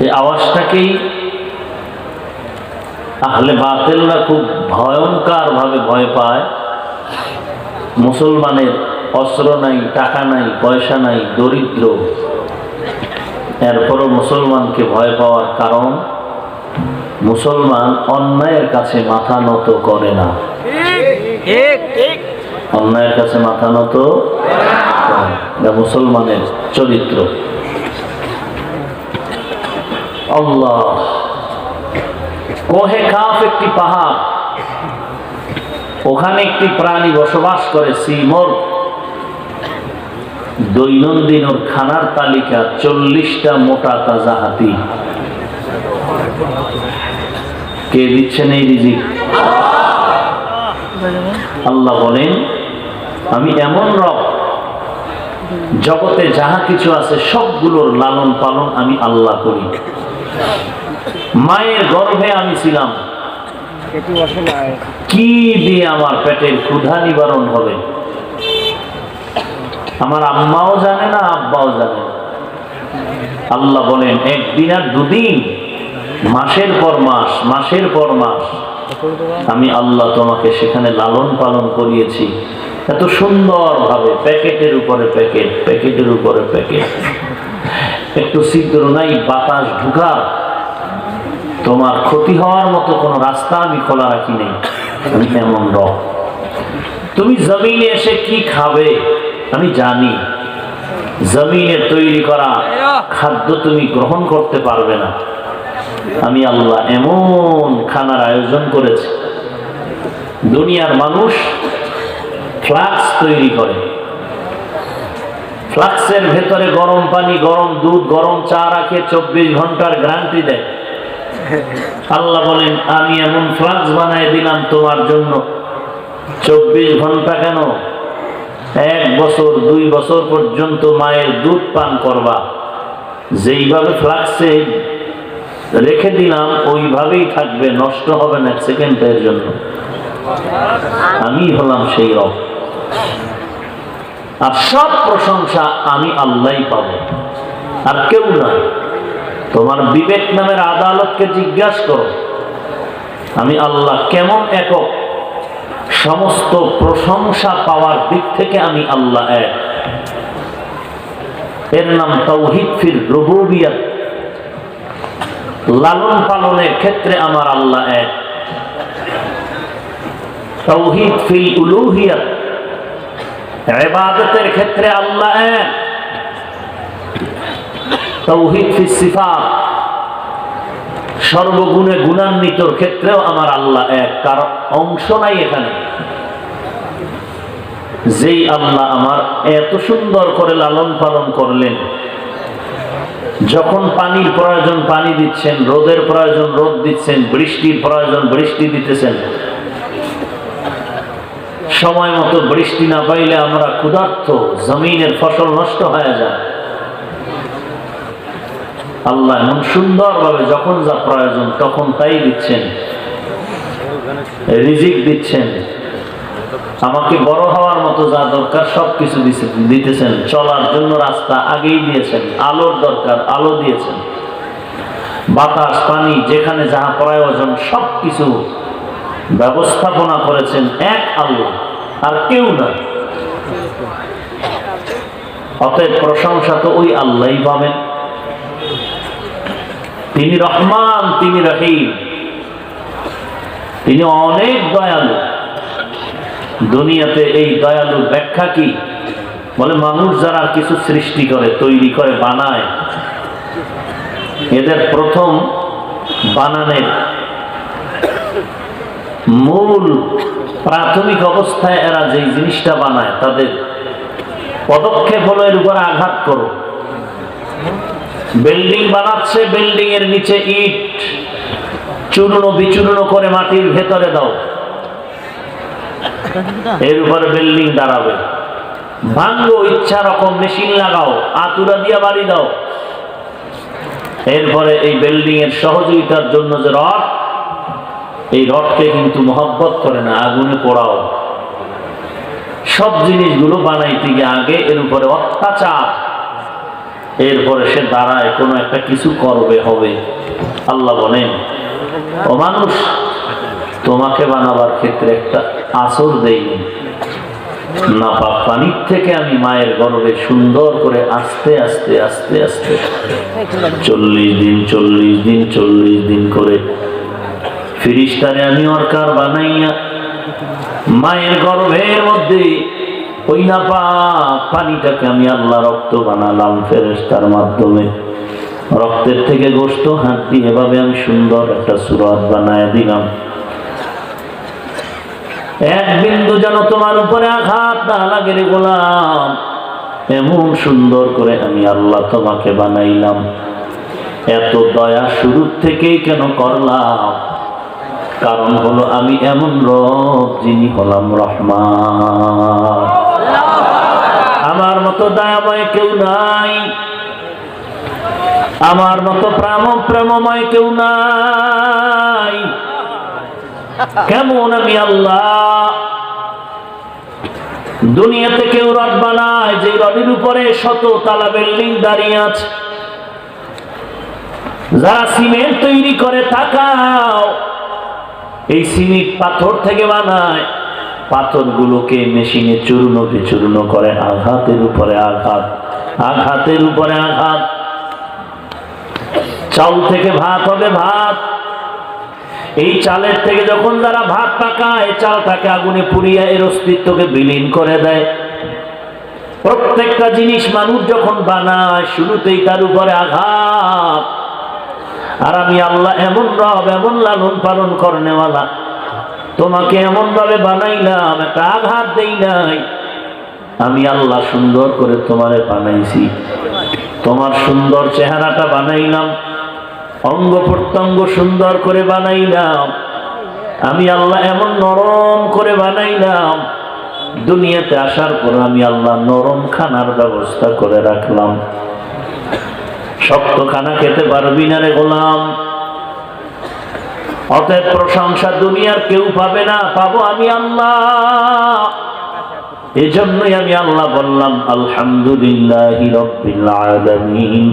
এই আওয়াজটাকেই আহলে বাতিলরা খুব ভয়ঙ্কর ভাবে ভয় পায়। মুসলমানের অস্ত্র নাই, টাকা নাই, পয়সা নাই, দরিদ্র, এরপরও মুসলমানকে ভয় পাওয়ার কারণ মুসলমান অন্যায়ের কাছে মাথা নত করে না। অন্যায়ের কাছে মাথা নত এটা মুসলমানের চরিত্র। আল্লাহ, কোহে কাফ একটি পাহাড়, ওখানে একটি প্রাণী বসবাস করে সিমর। দৈনন্দিন ওর খানার তালিকা 40টা মোটা তাজা হাতি। কে দিচ্ছেন এই রিজিক? আল্লাহ বলেন, আমি এমন রব, জগতে যাহা কিছু আছে সবগুলোর লালন পালন আমি আল্লাহ করি। মায়ের গর্ভে আমি ছিলাম, কি দিয়ে আমার পেটের ক্ষুধা নিবারণ হবে আমার আম্মাও জানে না, আব্বাও জানে না। আল্লাহ বলেন, একদিন আর দুদিন, মাসের পর মাস, মাসের পর মাস আমি আল্লাহ তোমাকে সেখানে লালন পালন করিয়েছি এত সুন্দর ভাবে, প্যাকেটের উপরে প্যাকেট, প্যাকেটের উপরে প্যাকেট, একটু ছিদ্র নাই, বাতাস ঢুকার, তোমার ক্ষতি হওয়ার মতো কোনো রাস্তা আমি খোলা রাখি নেই। আমি এমন রব। তুমি জমিনে এসে কি খাবে আমি জানি। জমিনে তৈরি করা খাদ্য তুমি গ্রহণ করতে পারবে না। আমি আল্লাহ এমন খানার আয়োজন করেছি। দুনিয়ার মানুষ ফ্লাক্স তৈরি করে, ফ্লাক্সের ভেতরে গরম পানি, গরম দুধ, গরম চা রাখে, 24 ঘন্টার গ্যারান্টি দেয়। আল্লাহ বলেন, আমি এমন ফ্লাক্স বানায় দিলাম তোমার জন্য, 24 ঘন্টা কেন, 1 বছর 2 বছর পর্যন্ত মায়ের দুধ পান করবা। যেইভাবে ফ্লাক্সে রেখে দিলাম ওইভাবেই থাকবে, নষ্ট হবে না 1 সেকেন্ডের জন্য। আমি হলাম সেই রব। আর সব প্রশংসা আমি আল্লাহই পাবো, আর কেউ নয়। তোমার বিবেক নামের আদালতকে জিজ্ঞাসা করো, আমি আল্লাহ কেমন একক। সমস্ত প্রশংসা পাওয়ার দিক থেকে আমি আল্লাহ এক। এর নাম তাওহীদ ফির রুবুবিয়্যাত। লালন পালনের ক্ষেত্রে আমার আল্লাহ এক। তাওহীদ ফিল উলুহিয়্যাত, ইবাদতের ক্ষেত্রে আল্লাহ এক। তাওহীদ ফিস সিফাত, সর্বগুণে গুণান্বিতর ক্ষেত্রেও আমার আল্লাহ এক, কারণ অংশ নাই এখানে। যেই আল্লাহ আমার এত সুন্দর করে লালন পালন করলেন, যখন পানির প্রয়োজন পানি দিচ্ছেন, রোদের প্রয়োজন রোদ দিচ্ছেন, বৃষ্টির প্রয়োজন বৃষ্টি দিতেছেন। সময় মতো বৃষ্টি না পাইলে আমরা ক্ষুধার্ত, জমিনের ফসল নষ্ট হয়ে যায়। আল্লাহ এমন সুন্দরভাবে যখন যা প্রয়োজন তখন তাই দিচ্ছেন, রিজিক দিচ্ছেন। আমাকে বড় হওয়ার মতো যা দরকার সবকিছু দিতেছেন। চলার জন্য রাস্তা আগেই দিয়েছেন, আলোর দরকার আলো দিয়েছেন, বাতাস পানি যেখানে যাহা প্রয়োজন সবকিছু ব্যবস্থাপনা করেছেন এক আল্লাহ, আর কেউ না। অতএব প্রশংসা তো ওই আল্লাহই পাবেন। তিনি রহমান, তিনি রহিম, তিনি অনেক দয়ালু। দুনিয়াতে এই দয়ালুর ব্যাখ্যা কি? বলে মানুষ যারা কিছু সৃষ্টি করে, তৈরি করে, বানায়, এদের প্রথম বানানের মূল প্রাথমিক অবস্থায় এরা যেই জিনিসটা বানায়, তাদের পদক্ষেপ হলো এর উপর আঘাত করো। বিল্ডিং বানাচ্ছে, বিল্ডিং এর নিচে ইট চূর্ণ বিচূর্ণ করে মাটির ভেতরে দাও, এর উপরে বিল্ডিং দাঁড়াবে। ভাঙ্গো, ইচ্ছা রকম মেশিন লাগাও, আতুরা দিয়া বাড়ি দাও। এরপরে এই বিল্ডিং এর সহযোগিতার জন্য যে রড, এই রডকে কিন্তু মহব্বত করে না, আগুনে পোড়াও। সব জিনিসগুলো বানাইতে গিয়ে আগে এর উপরে অত্যাচার, এরপরে সে দাঁড়ায় কোনো একটা কিছু করবে হবে। আল্লাহ বলেন, ও মানুষ, তোমাকে বানাবার ক্ষেত্রে একটা আসর দেইনি, নাপাক পানির থেকে আমি মায়ের গর্ভে সুন্দর করে আস্তে আস্তে আস্তে আস্তে 40 দিন করে ফিরিস্তারে আমি অর্কার বানাইয়া মায়ের গর্ভের মধ্যে ওই নাপাক পানিটাকে আমি আল্লাহ রক্ত বানালাম ফেরেশতার মাধ্যমে। রক্তের থেকে গোশত হাড্ডি এভাবে আমি সুন্দর একটা সূরত বানায় দিলাম। এক বিন্দু যেন তোমার উপরে আঘাত না লাগে রে গোলাম, এমন সুন্দর করে আমি আল্লাহ তোমাকে বানাইলাম। এত দয়া শুরু থেকেই কেন করলাম? কারণ হলো আমি এমন রব যিনি হলাম রহমান। আমার মতো দয়াময় কেউ নাই, আমার মতো প্রেমময় কেউ নাই। কেমন আমি আল্লাহ। দুনিয়াতে কেউ রব বানায় যে রবের উপরে শত তালা বিল্ডিং দাঁড়িয়ে আছে। যারা সিমেন্ট তৈরি করে তাকাও, এই সিমেন্ট পাথর থেকে বানায়, পাথরগুলোকে মেশিনে চূর্ণ বিচূর্ণ করে, আঘাতের উপরে আঘাত, আঘাতের উপরে আঘাত। চাউল থেকে ভাত হবে ভাত, এই চালের থেকে যখন যারা ভাত পাকায়, চালটাকে আগুনে পুড়িয়ে এর অস্তিত্বকে বিলীন করে দেয়। প্রত্যেকটা জিনিস মানুষ যখন বানায় শুরুতেই তার উপরে আঘাত। আর আমি আল্লাহ এমন রব, এমন লালন পালন করনেওয়ালা, তোমাকে এমন ভাবে বানাইলাম, একটা আঘাত দেই নাই। আমি আল্লাহ সুন্দর করে তোমারে বানাইছি, তোমার সুন্দর চেহারাটা বানাইলাম, অঙ্গ প্রত্যঙ্গ সুন্দর করে বানাইলাম। আমি আল্লাহ এমন নরম করে বানাইলাম, দুনিয়াতে আসার পর আমি আল্লাহ নরম খানার ব্যবস্থা করে রাখলাম। শক্ত খানা খেতে পারবি না রে গোলাম। অতএব প্রশংসা দুনিয়ার কেউ পাবে না, পাবো আমি আল্লাহ। এজন্যই আমি আল্লাহ বললাম আলহামদুলিল্লাহি রাব্বিল আলামিন।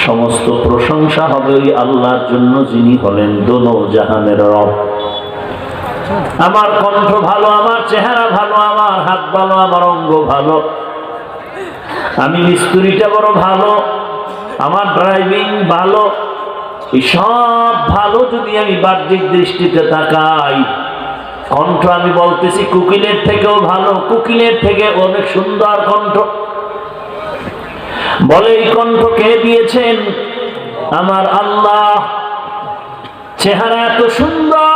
সমস্ত প্রশংসা হবে ওই আল্লাহর জন্য যিনি হলেন দোনো জাহানের রব। আমার কণ্ঠ ভালো, আমার চেহারা ভালো, আমার হাত ভালো, আমার অঙ্গ ভালো, আমি মিস্ত্রিটা বড় ভালো, আমার ড্রাইভিং ভালো, এই সব ভালো যদি আমি বাহ্যিক দৃষ্টিতে তাকাই, কণ্ঠ আমি বলতেছি কোকিলের থেকেও ভালো, কোকিলের থেকে অনেক সুন্দর কণ্ঠ। বলে এই কণ্ঠ কে দিয়েছেন? আমার আল্লাহ। চেহারা এত সুন্দর,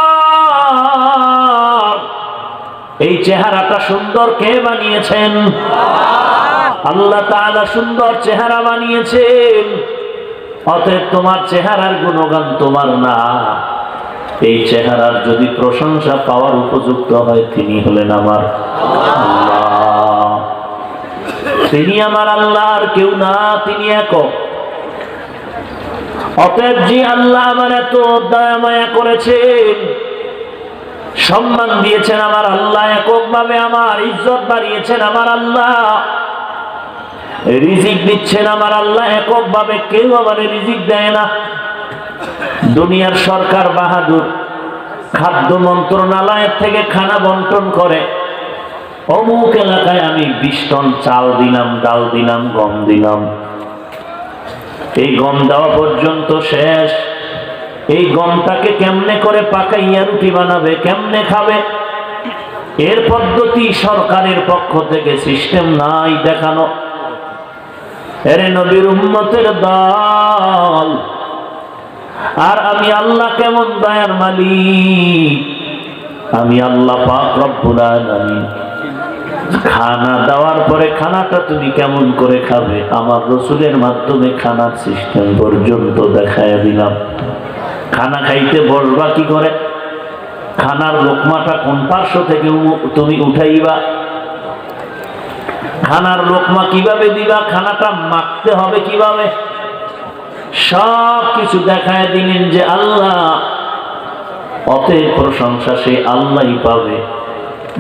এই চেহারাটা সুন্দর কে বানিয়েছেন? আল্লাহ তাআলা সুন্দর চেহারা বানিয়েছেন। অতএব তোমার চেহারার গুণগান তোমার না, এই চেহারার যদি প্রশংসা পাওয়ার উপযুক্ত হয় তিনি হলেন আমার আল্লাহ। তিনি আমার আল্লাহ, আর কেউ না, তিনি একক। অতএব যে আল্লাহ আমার এত দয়া মায়া করেছেন, সম্মান দিয়েছেন আমার আল্লাহ, এককভাবে আমার ইজ্জত বাড়িয়েছেন আমার আল্লাহ, রিজিক দিচ্ছেন আমার আল্লাহ এককভাবে, কেউ আমার রিজিক দেয় না। দুনিয়ার সরকার বাহাদুর খাদ্য মন্ত্রণালয়ের থেকে খানা বন্টন করে, অমুক এলাকায় আমি 20 টন চাল দিলাম, ডাল দিলাম, গম দিলাম। এই গম দেওয়া পর্যন্ত শেষ। এই গমটাকে কেমনে করে পাকাইয়া রুটি বানাবে, কেমনে খাবে, এর পদ্ধতি সরকারের পক্ষ থেকে সিস্টেম নাই দেখানো। এরে নবীর উম্মতের দল, আর আমি আল্লাহ কেমন দয়ার মালিক। আমি আল্লাহ পাক রব্বুল আলামিন। খানা দেওয়ার পরে খানাটা তুমি কেমন করে খাবে, আমার রসুলের মাধ্যমে খানার সিস্টেম পর্যন্ত দেখায় দিলাম। খানা খাইতে বসবা কি করে, খানার লোকমাটা কোন পার্শ্ব থেকে তুমি উঠাইবা, খানার লোকমা কিভাবে দিবা, খানাটা মাখতে হবে কিভাবে, সব কিছু দেখায় দিলেন যে আল্লাহ। অতএব প্রশংসা সে আল্লাহই পাবে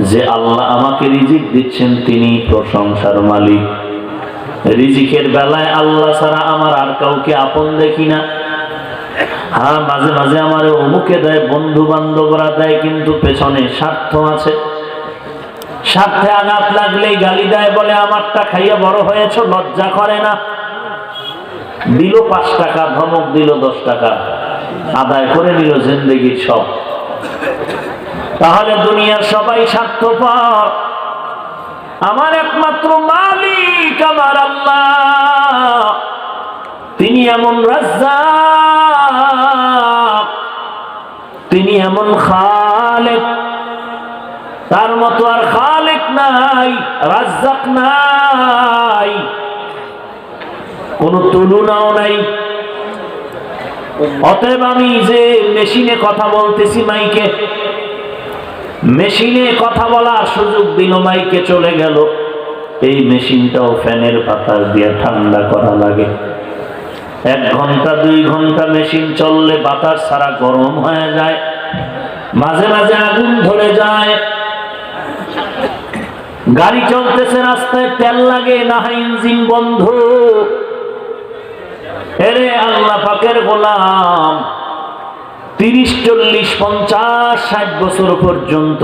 যে আল্লাহ আমাকে রিজিক দিচ্ছেন তিনি প্রশংসার মালিক। রিজিকের বেলায় আল্লাহ ছাড়া আমার আর কাউকে আপন দেখি না। হ্যাঁ, মাঝে মাঝে আমার অমুকে দেয়, বন্ধু বান্ধবরা দেয়, কিন্তু পেছনে স্বার্থ আছে। স্বার্থে আঘাত লাগলেই গালি দেয়, বলে আমারটা খাইয়া বড় হয়েছ, লজ্জা করে না। দিল 5 টাকা, ধমক দিল 10 টাকা, আদায় করে নিল জিন্দেগির সব। তাহলে দুনিয়ার সবাই স্বার্থপর, আমার একমাত্র মালিক আমার আল্লাহ, তিনি এমন রাজ্জাক, তিনি এমন খালেক, তার মতো আর খালেক নাই, রাজ্জাক নাই, কোন তুলনাও নাই। অতএব আমি যে মেশিনে কথা বলতেছি, মাইকে মেশিনে কথা বলার সুযোগ দিল, মাইকে চলে গেল। এই মেশিনটাও ফ্যানের বাতাস দিয়ে ঠান্ডা করা লাগে। 1 ঘন্টা 2 ঘন্টা মেশিন চললে বাতাস ছাড়া গরম হয়ে যায়, মাঝে মাঝে আগুন ধরে যায়। গাড়ি চলতেছে, রাস্তায় তেল লাগে না, ইঞ্জিন বন্ধ। এরে আল্লাহ পাকের গোলাম, 30 40 50 60 বছর পর্যন্ত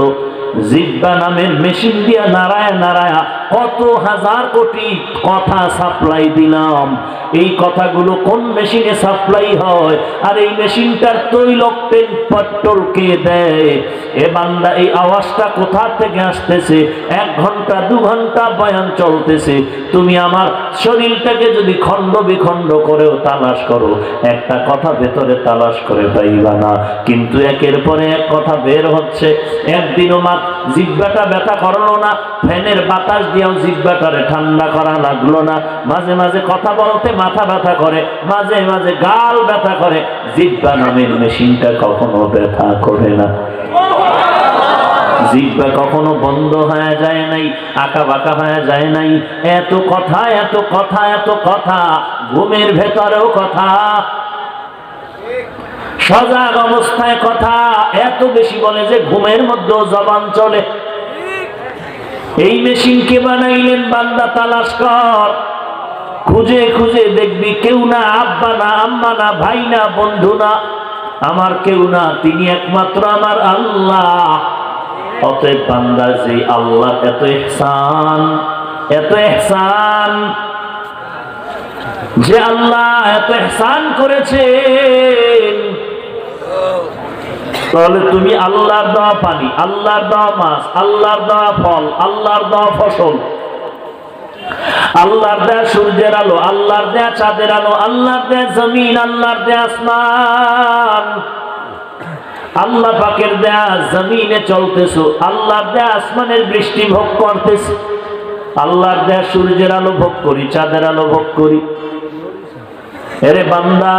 জিহ্বা নামের মেশিন দিয়া নাড়ায় নাড়ায় কত হাজার কোটি কথা সাপ্লাই দিলাম। এই কথাগুলো কোন মেশিনে সাপ্লাই হয়? আর এই মেশিনটার তৈলক তেল পেট্রোল কে দেয়? এ বান্দা, এই আওয়াজটা কোথা থেকে আসতেছে? 1 ঘন্টা 2 ঘন্টা বয়ান চলতেছে, তুমি আমার শরীরটাকে যদি খণ্ড বিখণ্ড করেও তালাশ করো, একটা কথা ভেতরে তালাশ করে পাইবা না। কিন্তু একের পরে এক কথা বের হচ্ছে। একদিনও জিহ্বাটা ব্যথা করলো না, ফ্যানের বাতাস দিয়েও জিহ্বাটারে ঠান্ডা করা লাগলো না। মাঝে মাঝে কথা বলতে মাথা ব্যথা করে, মাঝে মাঝে গাল ব্যথা করে, জিহ্বা নামের মেশিনটা কখনো ব্যথা করে না। জিহ্বা কখনো বন্ধ হয়ে যায় নাই, আঁকা বাঁকা হয়ে যায় নাই। এত কথা, এত কথা, এত কথা, ঘুমের ভেতরেও কথা, সজাগ অবস্থায় কথা এত বেশি বলে যে ঘুমের মধ্যেও জবান চলে। এই মেশিন কে বানাইলেন? বান্দা তালাশ কর, খুঁজে খুঁজে দেখবি কেউ না, আব্বা না, আম্মা না, ভাই না, বন্ধু না, আমার কেউ না, তিনি একমাত্র আমার আল্লাহ। অতএব বান্দা, যে আল্লাহ এত ইহসান, এত ইহসান, যে আল্লাহ এত ইহসান করেছেন, তাহলে তুমি আল্লাহর দেওয়া পানি, আল্লাহর দেওয়া মাছ, আল্লাহর দেওয়া ফল, আল্লাহর দেওয়া ফসল, আল্লাহর দেয়া সূর্যের আলো, আল্লাহর দেয়া চাঁদের আলো, আল্লাহর দেয়া জমিন, আল্লাহর দেয়া আসমান, আল্লাহ পাকের দেয়া জমিনে চলতেছো, আল্লাহর দেয়া আসমানের বৃষ্টি ভোগ করতেছো, আল্লাহর দেয়া সূর্যের আলো ভোগ করি, চাঁদের আলো ভোগ করি। এরে বান্দা,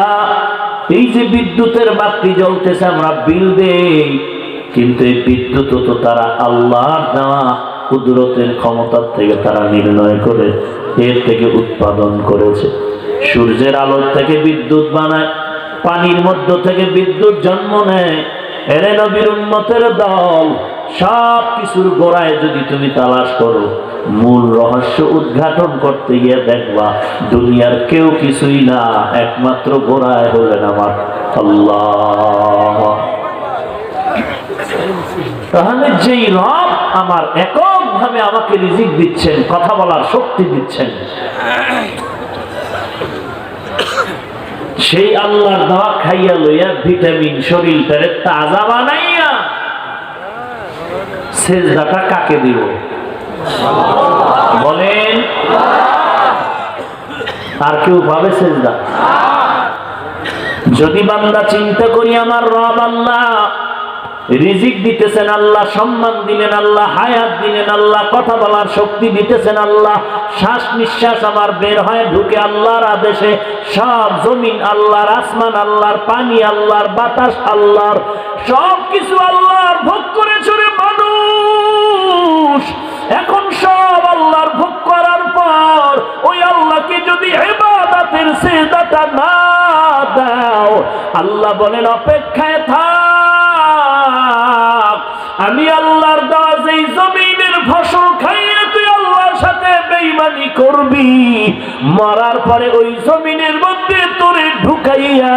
এই যে বিদ্যুতের বাতি জ্বলতেছে, আমরা বিল দেই, কিন্তু এই বিদ্যুৎ তো তারা আল্লাহর দেওয়া কুদরতের ক্ষমতার থেকে তারা নির্ণয় করে এর থেকে উৎপাদন করেছে। সূর্যের আলোর থেকে বিদ্যুৎ বানায়, পানির মধ্য থেকে বিদ্যুৎ জন্ম নেয়। এরে নবীর উম্মতের দল, সব কিছুর গোড়ায় যদি তুমি তালাশ করো, মূল রহস্য উদ্ঘাটন করতে গিয়ে দেখবা দুনিয়ার কেউ কিছুই না, একমাত্র গোড়ায় হলেন আমার আল্লাহ। তাহলে যেই রব আমার এককভাবে আমাকে রিজিক দিচ্ছেন, কথা বলার শক্তি দিচ্ছেন, সেই আল্লাহর দেওয়া খাইয়া লইয়া ভিটামিন শরীরটারে তাজা বানাইয়া সেজদাটা কাকে দিব? বলেন, আর কেউ পাবে সেজদা? যদি বান্দা চিন্তা করি, আমার রব আল্লাহ রিজিক দিতেছেন, আল্লাহ সম্মান দিলেন, আল্লাহ হায়াত দিলেন, আল্লাহ কথা বলার শক্তি দিতেছেন, আল্লাহ শ্বাস নিঃশ্বাস আমার বের হয় ঢুকে আল্লাহর আদেশে, সব জমিন আল্লাহর, আসমান আল্লাহর, পানি আল্লাহর, বাতাস আল্লাহর, সব কিছু আল্লাহর ভোগ করে চলে মানুষ। এখন সব আল্লাহর ভোগ করার পর ওই আল্লাহকে যদি ইবাদতের সিজদাটা না দাও, আল্লাহ বলেন অপেক্ষায় থাক, আমি আল্লাহর দেওয়া যেই করবি, মরার পরে ওই জমিনের মধ্যে তোরে ঢুকাইয়া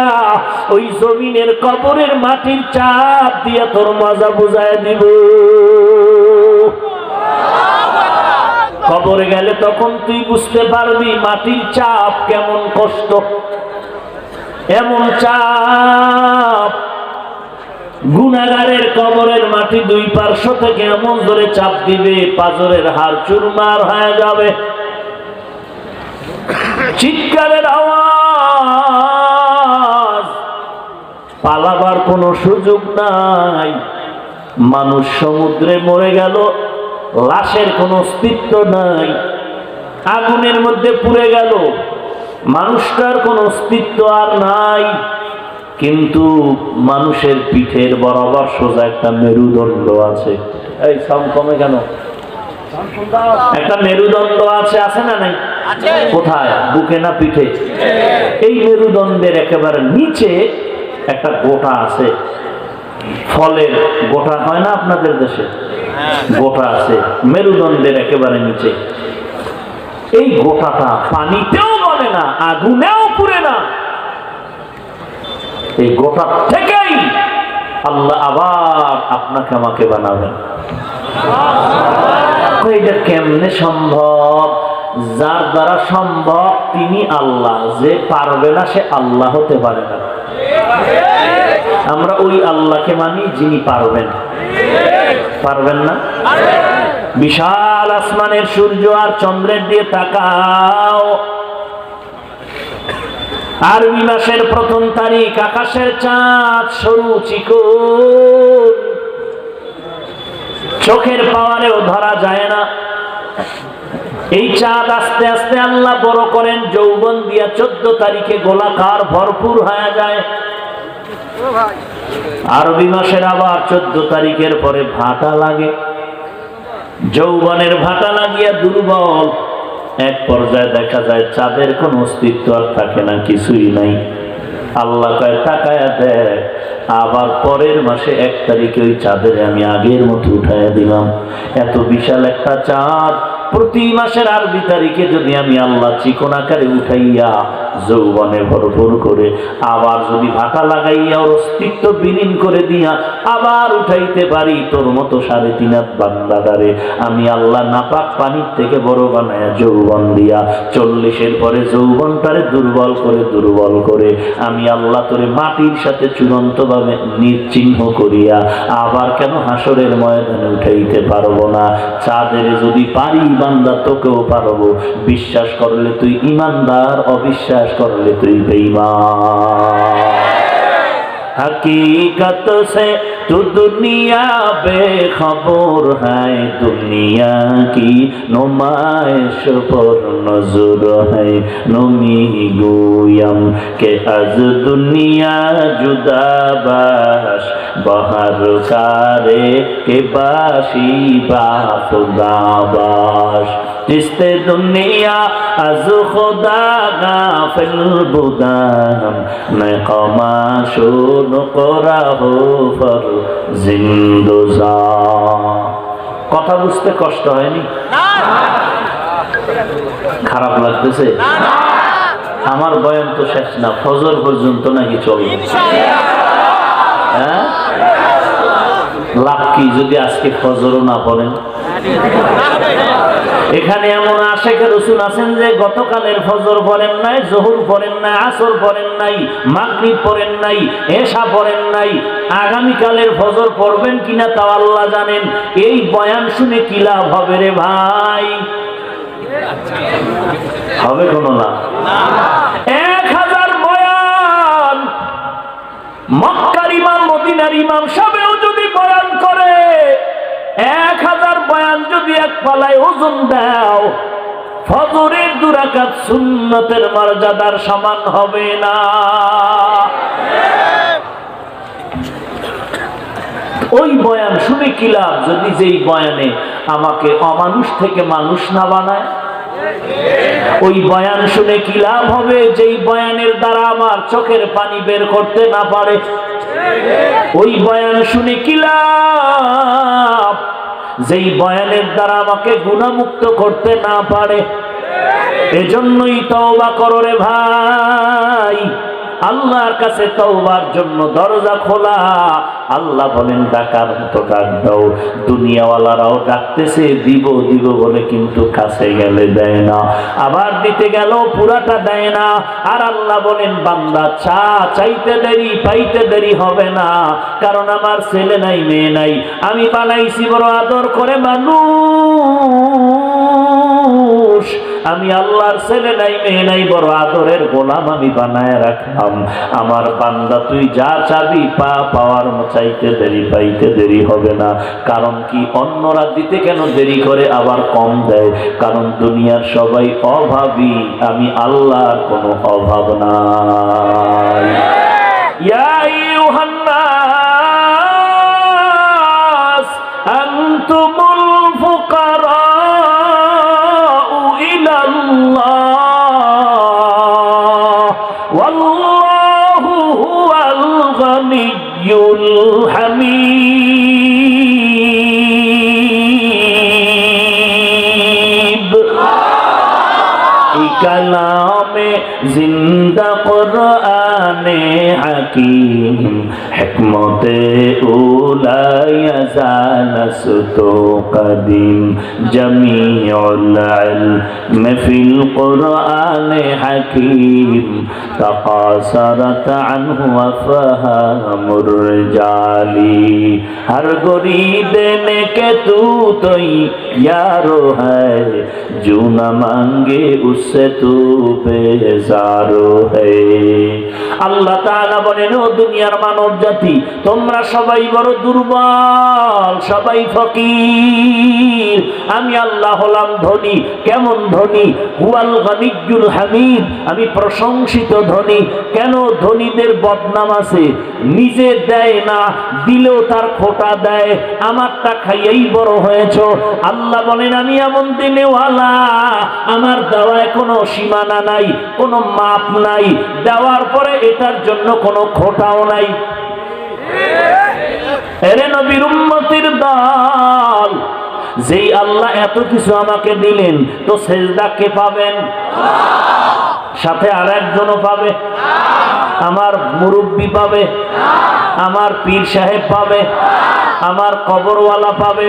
ওই জমিনের কবরের মাটির চাপ দিয়া তোর মজা বুঝায় দিব। কবরে গেলে তখন তুই বুঝতে পারবি মাটির চাপ কেমন কষ্ট, এমন চাপ। গুনাহগারের কবরের মাটি দুই পার্শ্ব থেকে এমন জোরে চাপ দিবে, পাজরের হাড় চুরমার হয়ে যাবে, চিৎকারের আওয়াজ, পালাবার কোনো সুযোগ নাই। মানুষ সমুদ্রে মরে গেল, লাশের কোনো অস্তিত্ব নাই। আগুনের মধ্যে পুড়ে গেল, মানুষটার কোনো অস্তিত্ব আর নাই। কিন্তু মানুষের পিঠের বরাবর সোজা একটা মেরুদণ্ড আছে। এই সাউন্ড কমে কেন? একটা মেরুদণ্ড আছে, আছে না নাই? কোথায়? বুকে না পিঠে? এই মেরুদণ্ডের একেবারে নিচে একটা গোটা আছে, ফলের গোটা হয় না আপনাদের দেশে? গোটা আছে মেরুদণ্ডের একেবারে নিচে। এই গোটাটা পানিতেও গলে না, আগুনেও পুড়ে না। এই গোটা থেকেই আল্লাহ আবার আপনাকে আমাকে বানাবেন। এটা কেমনে সম্ভব? যার দ্বারা সম্ভব তিনি আল্লাহ, যে পারবে না সে আল্লাহ হতে পারে না। আমরা ওই আল্লাহকে মানি যিনি পারবেন। পারবেন না? বিশাল আসমানের সূর্য আর চন্দ্রের দিয়ে তাকাও, আরবি মাসের প্রথম তারিখ, আকাশের চাঁদ সরু চিকন, চোখের পাওয়ারেও ধরা যায় না। এই চাঁদ আস্তে আস্তে আল্লাহ বড় করেন যৌবন দিয়া, 14 তারিখে গোলাকার ভরপুর হয়ে যায়। আরবি মাসের আবার 14 তারিখের পরে ভাটা লাগে, যৌবনের ভাটা লাগিয়া দুর্বল। এক পর্যায়ে দেখা যায় চাঁদের কোনো অস্তিত্ব আর থাকে না, কিছুই নাই। আল্লাহ কয় তাকায়া দেখ, আবার পরের মাসে 1 তারিখে ওই চাঁদের আমি আগের মতো উঠাইয়া দিলাম। এত বিশাল একটা চাঁদ প্রতি মাসের আরবি তারিখে যদি আমি আল্লাহ চিকন আকারে উঠাইয়া যৌবনে ভরপুর করে আবার যদি ভাটা লাগাইয়া ওর অস্তিত্ব বিলীন করে দিয়া আবার উঠাইতে পারি, তোর মতো 3.5 হাত বান্দাদারে আমি আল্লাহ নাপাক পানির থেকে বড় বানায়া যৌবন দিয়া 40-এর পরে যৌবনটারে দুর্বল করে আমি আল্লাহ তোরে মাটির সাথে চূড়ান্ত ভাবে নিশ্চিহ্ন করিয়া আবার কেন হাসরের ময়দানে উঠাইতে পারবো না? চাঁদের যদি পারি বান্দা তোকেও পারবো। বিশ্বাস করলে তুই ইমানদার, অবিশ্বাস করলে তুই বেঈমান। हकीकत से तू दुनिया बेखबर है, दुनिया की नुमाइश पर नजर है। नमी गोयम के अज दुनिया जुदा बाश, बहर कारे के बाशी बाखुदा बाश। जिसते दुनिया अज खुदा गाफिल बुदाम, मैं कमाशो नकरा हो फर जिंदुजा। কথা বুঝতে কষ্ট হয়নি? খারাপ লাগতেছে? আমার বয়ান তো শেষ না, ফজর পর্যন্ত নাকি চলবে। হ্যাঁ, লাভ কি যদি আজকে ফজরও না পড়েন? এখানে এমন আশেখে রাসূল আছেন যে গতকালের ফজর পড়েন নাই, জোহর পড়েন নাই, আসর পড়েন নাই, মাগরিব পড়েন নাই, এশা পড়েন নাই। আগামীকালের ফজর পড়বেন কিনা তাও আল্লাহ জানেন। এই বয়ান শুনে কি লাভ হবে রে ভাই? হবে কোনো লাভ? 1000 বয়ান মক্কার ইমাম, মদিনার ইমাম সবেও যদি বয়ান করে, 1000 বয়ান যদি এক পালায় ওজন দাও, ফজরের 2 রাকাত সুন্নতের মর্যাদার সমান হবে না। ওই বয়ান শুনে কি লাভ যদি যেই বয়ানে আমাকে অমানুষ থেকে মানুষ না বানায়? ওই বয়ান শুনে কি লাভ হবে যেই বয়ানের দ্বারা আমার চোখের পানি বের করতে না পারে? ওই বয়ান শুনে কি লাভ যেই বয়ানের দ্বারা আমাকে গুনাহমুক্ত করতে না পারে? এজন্যই তওবা করো রে ভাই, আল্লাহর কাছে তওবার জন্য দরজা খোলা। আল্লাহ বলেন ডাকার মতো ডাক দাও। দুনিয়াওয়ালারাও ডাকতেছে দিব দিব বলে, কিন্তু কাছে গেলে দেয় না, আবার দিতে গেল পুরাটা দেয় না। আর আল্লাহ বলেন বান্দা চাইতে দেরি পাইতে দেরি হবে না, কারণ আমার ছেলে নাই মেয়ে নাই, আমি বানাইছি বড় আদর করে মানুষ। আমি আল্লাহর ছেলে নাই মেয়ে নাই, বড় আদরের গোলাম আমি বানায় রাখলাম। আমার বান্দা তুই যা চাবি পাওয়ার চাইতে দেরি পাইতে দেরি হবে না। কারণ কি, অন্যরা দিতে কেন দেরি করে আবার কম দেয়? কারণ দুনিয়ার সবাই অভাবী, আমি আল্লাহর কোনো অভাব নাই। ইয়া আইয়ুহান নাস আনতুমুল ফুকারা ওয়াল্লাহু হুয়াল গনিয়্যুল হামিদ। এই কালামে জিন্দা কুরআনে হাকীম, হিকমতে উলায়া জানাসতু কদিম, জামিউল ইলম ফিল কুরআনে হাকীম, তাকাসারাত আনহু আফহামুর রিজালি, হর গরিব দেনে কে তু তোই यारो है, जो न मांगे उससे तू बेजारो है। আল্লাহ তাআলা বলেন, ও দুনিয়ার মানব জাতি, তোমরা সবাই বড় দুর্বল, সবাই ফকির, আমি আল্লাহ হলাম ধনী। কেমন ধনী? হুয়াল গনিয়্যুল হামিদ, আমি প্রশংসিত ধনী। কেন? ধনীদের বদনাম আছে, নিজে দেয় না, দিলেও তার খোটা দেয়, আমারটা খাইয়েই বড় হয়েছ। আল্লাহ বলেন আমি এমন দিনেওয়ালা, আমার দেওয়ায় কোনো সীমানা নাই, কোনো মাপ নাই, দেওয়ার পরে এটার জন্য কোনো খোটাও নাই। এরে নবীর উম্মতির দল, যেই আল্লাহ এত কিছু আমাকে দিলেন, তো সেজদা কে পাবেন? সাথে আর একজনও পাবে? আমার মুরব্বী পাবে? আমার পীর সাহেব পাবে? আমার কবরওয়ালা পাবে?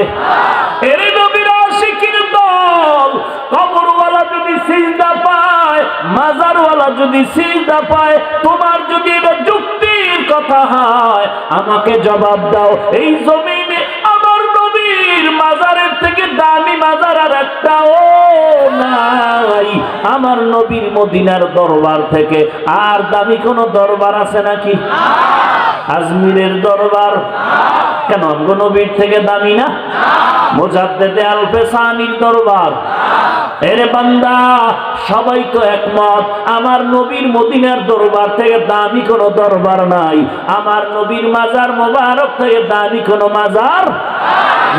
এরে নবীর আশিকির দল, কবরওয়ালা যদি সিজদা পায়, মাজারওয়ালা যদি সিজদা পায়, তোমার যদি এটা যুক্তির কথা হয়, আমাকে জবাব দাও, এই জমিনে আমার নবীর মাজারের থেকে দামি মাজার আর একটাও নাই। আমার নবীর মদিনার দরবার থেকে আর দামি কোন দরবার আছে নাকি? আজমিরের দরবার কেন আমগো নবীর থেকে দামি না? মুজাদ্দেদে আল-ফেসানির দরবার। এরে বান্দা, সবাই তো একমত, আমার নবীর মদিনার দরবার থেকে দামি কোনো দরবার নাই, আমার নবীর মাজার মোবারক থেকে দামি কোনো মাজার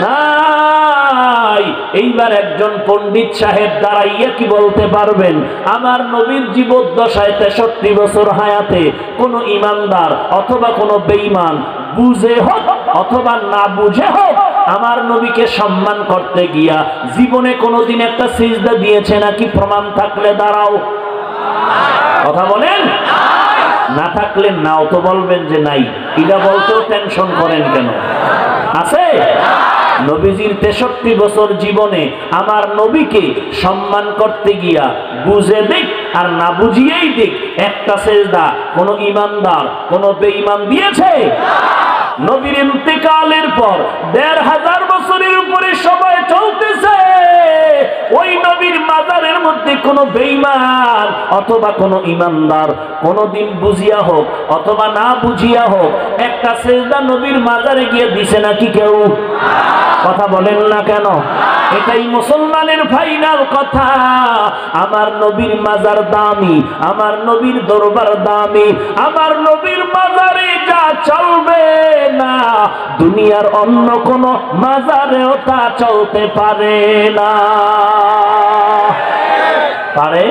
নাই। এইবার একজন পণ্ডিত সাহেব দাঁড়াইয়া কি বলতে পারবেন? আমার নবীর জীবদ্দশায় 63 বছর হায়াতে কোন ইমানদার অথবা কোন বেঈমান, বুঝে হোক অথবা না বুঝে হোক, আমার নবীকে সম্মান করতে গিয়া জীবনে কোনোদিন একটা সিজদা দিয়েছে নাকি? প্রমাণ থাকলে দাঁড়াও, কথা বলেন। না থাকলে নাও তো বলবেন যে নাই। এটা বলতেও টেনশন করেন কেন? আছে? নবীজির 63 বছর জীবনে আমার নবীকে সম্মান করতে গিয়া বুঝে দিক আর না বুঝিয়েই দিক, একটা সেজদা কোন ইমানদার কোন বেঈমান দিয়েছে? নবীর ইন্তেকালের পর 1500 বছরের উপরে সময় চলতেছে, ওই নবীর মাজারের মধ্যে কোনো বেঈমান অথবা কোনো ইমানদার কোনোদিন বুঝিয়া হোক অথবা না বুঝিয়া হোক একটা সেজদা নবীর মাজারে গিয়ে দিছে নাকি কেউ? কথা বলেন না কেন? এটাই মুসলমানের ফাইনাল কথা। আমার নবীর মাজার দামি, আমার নবীর দরবার দামি, আমার নবীর মাজারে যা চলবে না, দুনিয়ার অন্য কোন মাজারেও তা চলতে পারে না। পারে?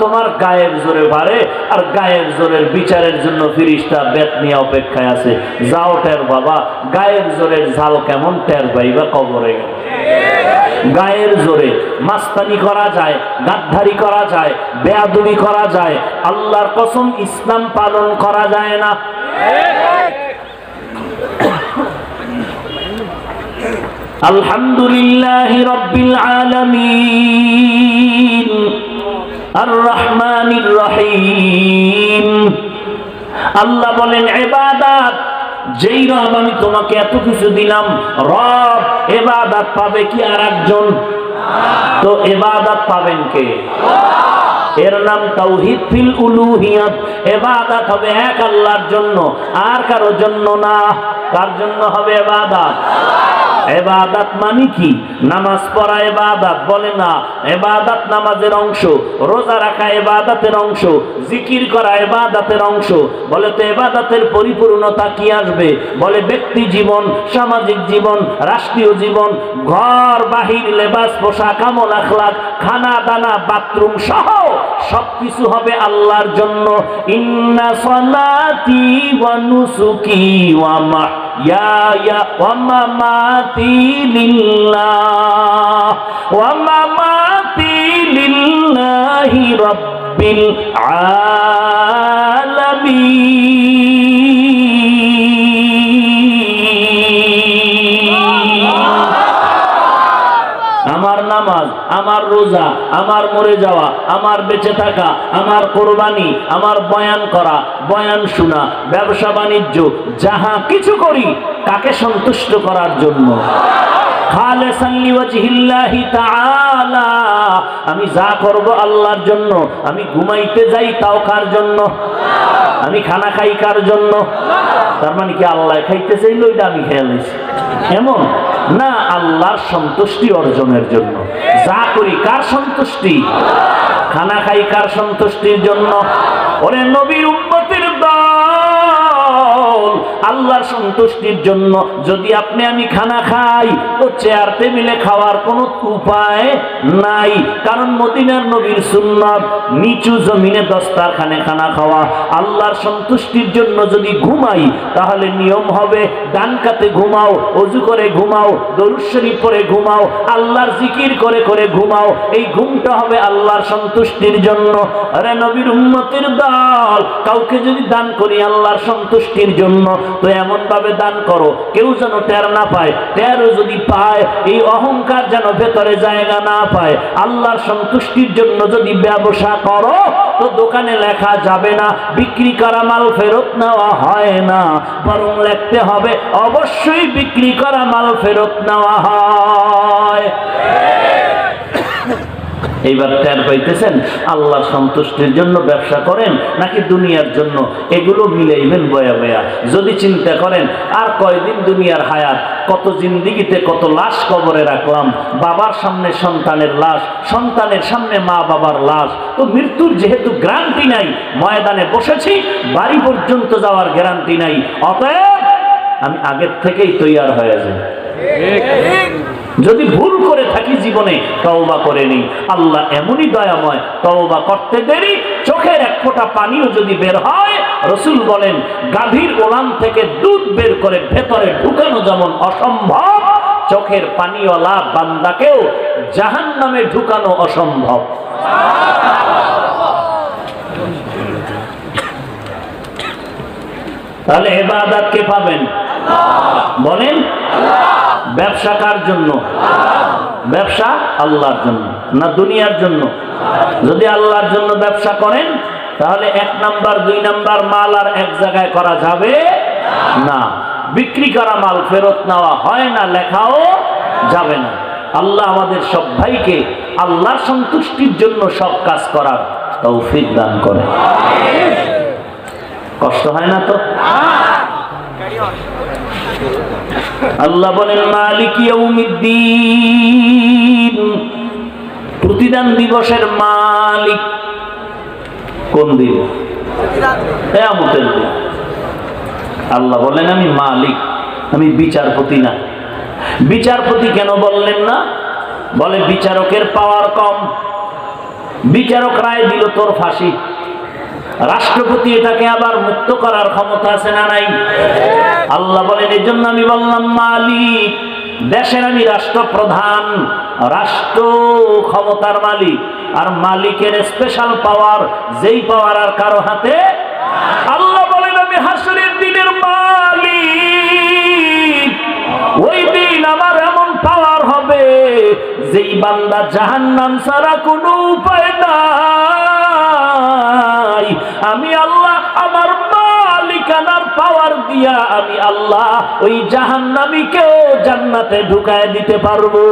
তোমার গায়ের জোরে পারে, আর গায়ের জোরের বিচারের জন্য ফিরিস্তা বেত নিয়ে অপেক্ষায় আছে। যাও টের বাবা, গায়ের জোরের ঝাল কেমন টের পাইবা কবরে গেলে। গায়ের জোরে মাস্তানি করা যায়, গাদ্দারি করা যায়, বেয়াদবি করা যায়, আল্লাহর কসম ইসলাম পালন করা যায় না। আলহামদুলিল্লাহি রাব্বিল আলামিন আর রহমানির রহিম। আল্লাহ বলেন ইবাদত, যেই রব আমি তোমাকে এত কিছু দিলাম, রব ইবাদত পাবে কি আর একজন? তো ইবাদত পাবেন কে? এর নাম তাওহীদ ফিল উলুহিয়াত। ইবাদত হবে এক আল্লাহর জন্য, আর কারোর জন্য না। কার জন্য হবে ইবাদত? ইবাদত মানে কি? নামাজ পড়া ইবাদত বলে না, ইবাদত নামাজের অংশ, রোজা রাখা ইবাদতের অংশ, জিকির করা ইবাদতের অংশ। বলে তো ইবাদতের পরিপূর্ণতা কি আসবে? বলে ব্যক্তি জীবন, সামাজিক জীবন, রাষ্ট্রীয় জীবন, ঘর বাহির, লেবাস, পোশাক, আমল, আখলাক, খানা দানা, বাথরুম সহ সবকিছু হবে আল্লাহর জন্য। ইন্না সালাতি ওয়া নুসুকি ওয়া মাহইয়া ওয়া মামাতি লিল্লাহ ওয়া মামাতি লিল্লাহি রাব্বিল আলামিন। আমার নামাজ, আমার রোজা, আমার মরে যাওয়া, আমার বেঁচে থাকা, আমার কোরবানি, আমার বয়ান করা, বয়ান শোনা, ব্যবসা বাণিজ্য, যাহা কিছু করি কাকে সন্তুষ্ট করার জন্য? খালিসান লিওয়াজহিল্লাহি তাআলা। আমি যা করব আল্লাহর জন্য। আমি ঘুমাইতে যাই তাও কার জন্য? আমি খানা খাই কার জন্য? তার মানে কি আল্লাহ খাইতে চাইলো এটা আমি খেয়ে নিয়েছি এমন না, আল্লাহর সন্তুষ্টি অর্জনের জন্য। যা করি কার সন্তুষ্টি? খানা খাই কার সন্তুষ্টির জন্য? ওরে নবীর উম্মতের দল, আল্লাহর সন্তুষ্টির জন্য। যদি আপনি আমি খানা খাই তো চেয়ার টেবিলে খাওয়ার কোনো উপায় নাই, কারণ মদিনার নবীর সুন্নাত নিচু জমিনে দস্তারখানে খানা খাওয়া। আল্লাহর সন্তুষ্টির জন্য যদি ঘুমাই তাহলে নিয়ম হবে ডান কাতে ঘুমাও, ওযু করে ঘুমাও, দরুদ শরীফ পড়ে ঘুমাও, আল্লাহর জিকির করে করে ঘুমাও। এই ঘুমটা হবে আল্লাহর সন্তুষ্টির জন্য। আরে নবীর উম্মতের দল, কাউকে যদি দান করি আল্লাহর সন্তুষ্টির জন্য তো এমন ভাবে দান করো কেউ যেন টের না পায়, টেরও যদি পায় এই অহংকার যেন ভেতরে জায়গা না পায়। আল্লাহর সন্তুষ্টির জন্য যদি ব্যবসা করো তো দোকানে লেখা যাবে না বিক্রি করা মাল ফেরত নেওয়া হয় না, বরং লিখতে হবে অবশ্যই বিক্রি করা মাল ফেরত নেওয়া হয়। এইবার টের পাইতেছেন আল্লাহর সন্তুষ্টির জন্য ব্যবসা করেন নাকি দুনিয়ার জন্য? এগুলো মিলাইবেন বয়া বয়া। যদি চিন্তা করেন আর কয়দিন দুনিয়ার হায়াত, কত জিন্দিগিতে কত লাশ কবরে রাখলাম, বাবার সামনে সন্তানের লাশ, সন্তানের সামনে মা বাবার লাশ, তো মৃত্যুর যেহেতু গ্যারান্টি নাই, ময়দানে বসেছি, বাড়ি পর্যন্ত যাওয়ার গ্যারান্টি নাই, অতএব আমি আগের থেকেই তৈয়ার হয়ে যাই। যদি ভুল করে থাকি জীবনে তওবা করে নিই। আল্লাহ এমনই দয়াময়, তওবা করতে দেরি চোখের এক ফোঁটা পানিও যদি বের হয়, রাসূল বলেন গাভীর ওলান থেকে দুধ বের করে ভেতরে ঢুকানো যেমন অসম্ভব, চোখের পানিওয়ালা বান্দাকেও জাহান্নামে ঢুকানো অসম্ভব। তাহলে ইবাদত কে পাবেন? বলেন। ব্যবসা কার জন্য? ব্যবসা আল্লাহর জন্য না দুনিয়ার জন্য? যদি আল্লাহর জন্য ব্যবসা করেন তাহলে 1 নাম্বার 2 নাম্বার মাল আর এক জায়গায় করা যাবে না, বিক্রি করা মাল ফেরত নেওয়া হয় না, লেখাও যাবে না। আল্লাহ আমাদের সব ভাইকে আল্লাহর সন্তুষ্টির জন্য সব কাজ করার তৌফিক দান করে। কষ্ট হয় না তো? আল্লাহ বলেন মালিক ইয়াউমিদ্দিন, প্রতিদান দিবসের মালিক। কোন দিন? কিয়ামতের দিন। আল্লাহ বলেন আমি মালিক, আমি বিচারপতি না। বিচারপতি কেন বললেন না? বলে বিচারকের পাওয়ার কম, বিচারক রায় দিল তোর ফাঁসি, রাষ্ট্রপতি এটাকে আবার মুক্ত করার ক্ষমতা আছে না নাই? আল্লাহ বলেন এই জন্য আমি বললাম মালিক, দেশের আমি রাষ্ট্রপ্রধান, রাষ্ট্র ক্ষমতার মালিক, আর মালিকের স্পেশাল পাওয়ার, যেই পাওয়ার আর কারো হাতে। আল্লাহ বলেন আমি হাসরের দিনের মালিক। ওই দিন আমার এমন পাওয়ার হবে যেই বান্দা জাহান্নাম ছাড়া কোনো উপায় নাই। আমি আল্লাহ আমার মালিকানার পাওয়ার দিয়া আমি আল্লাহ ওই জাহান্নামীকেও জান্নাতে ঢুকায় দিতে পারবো।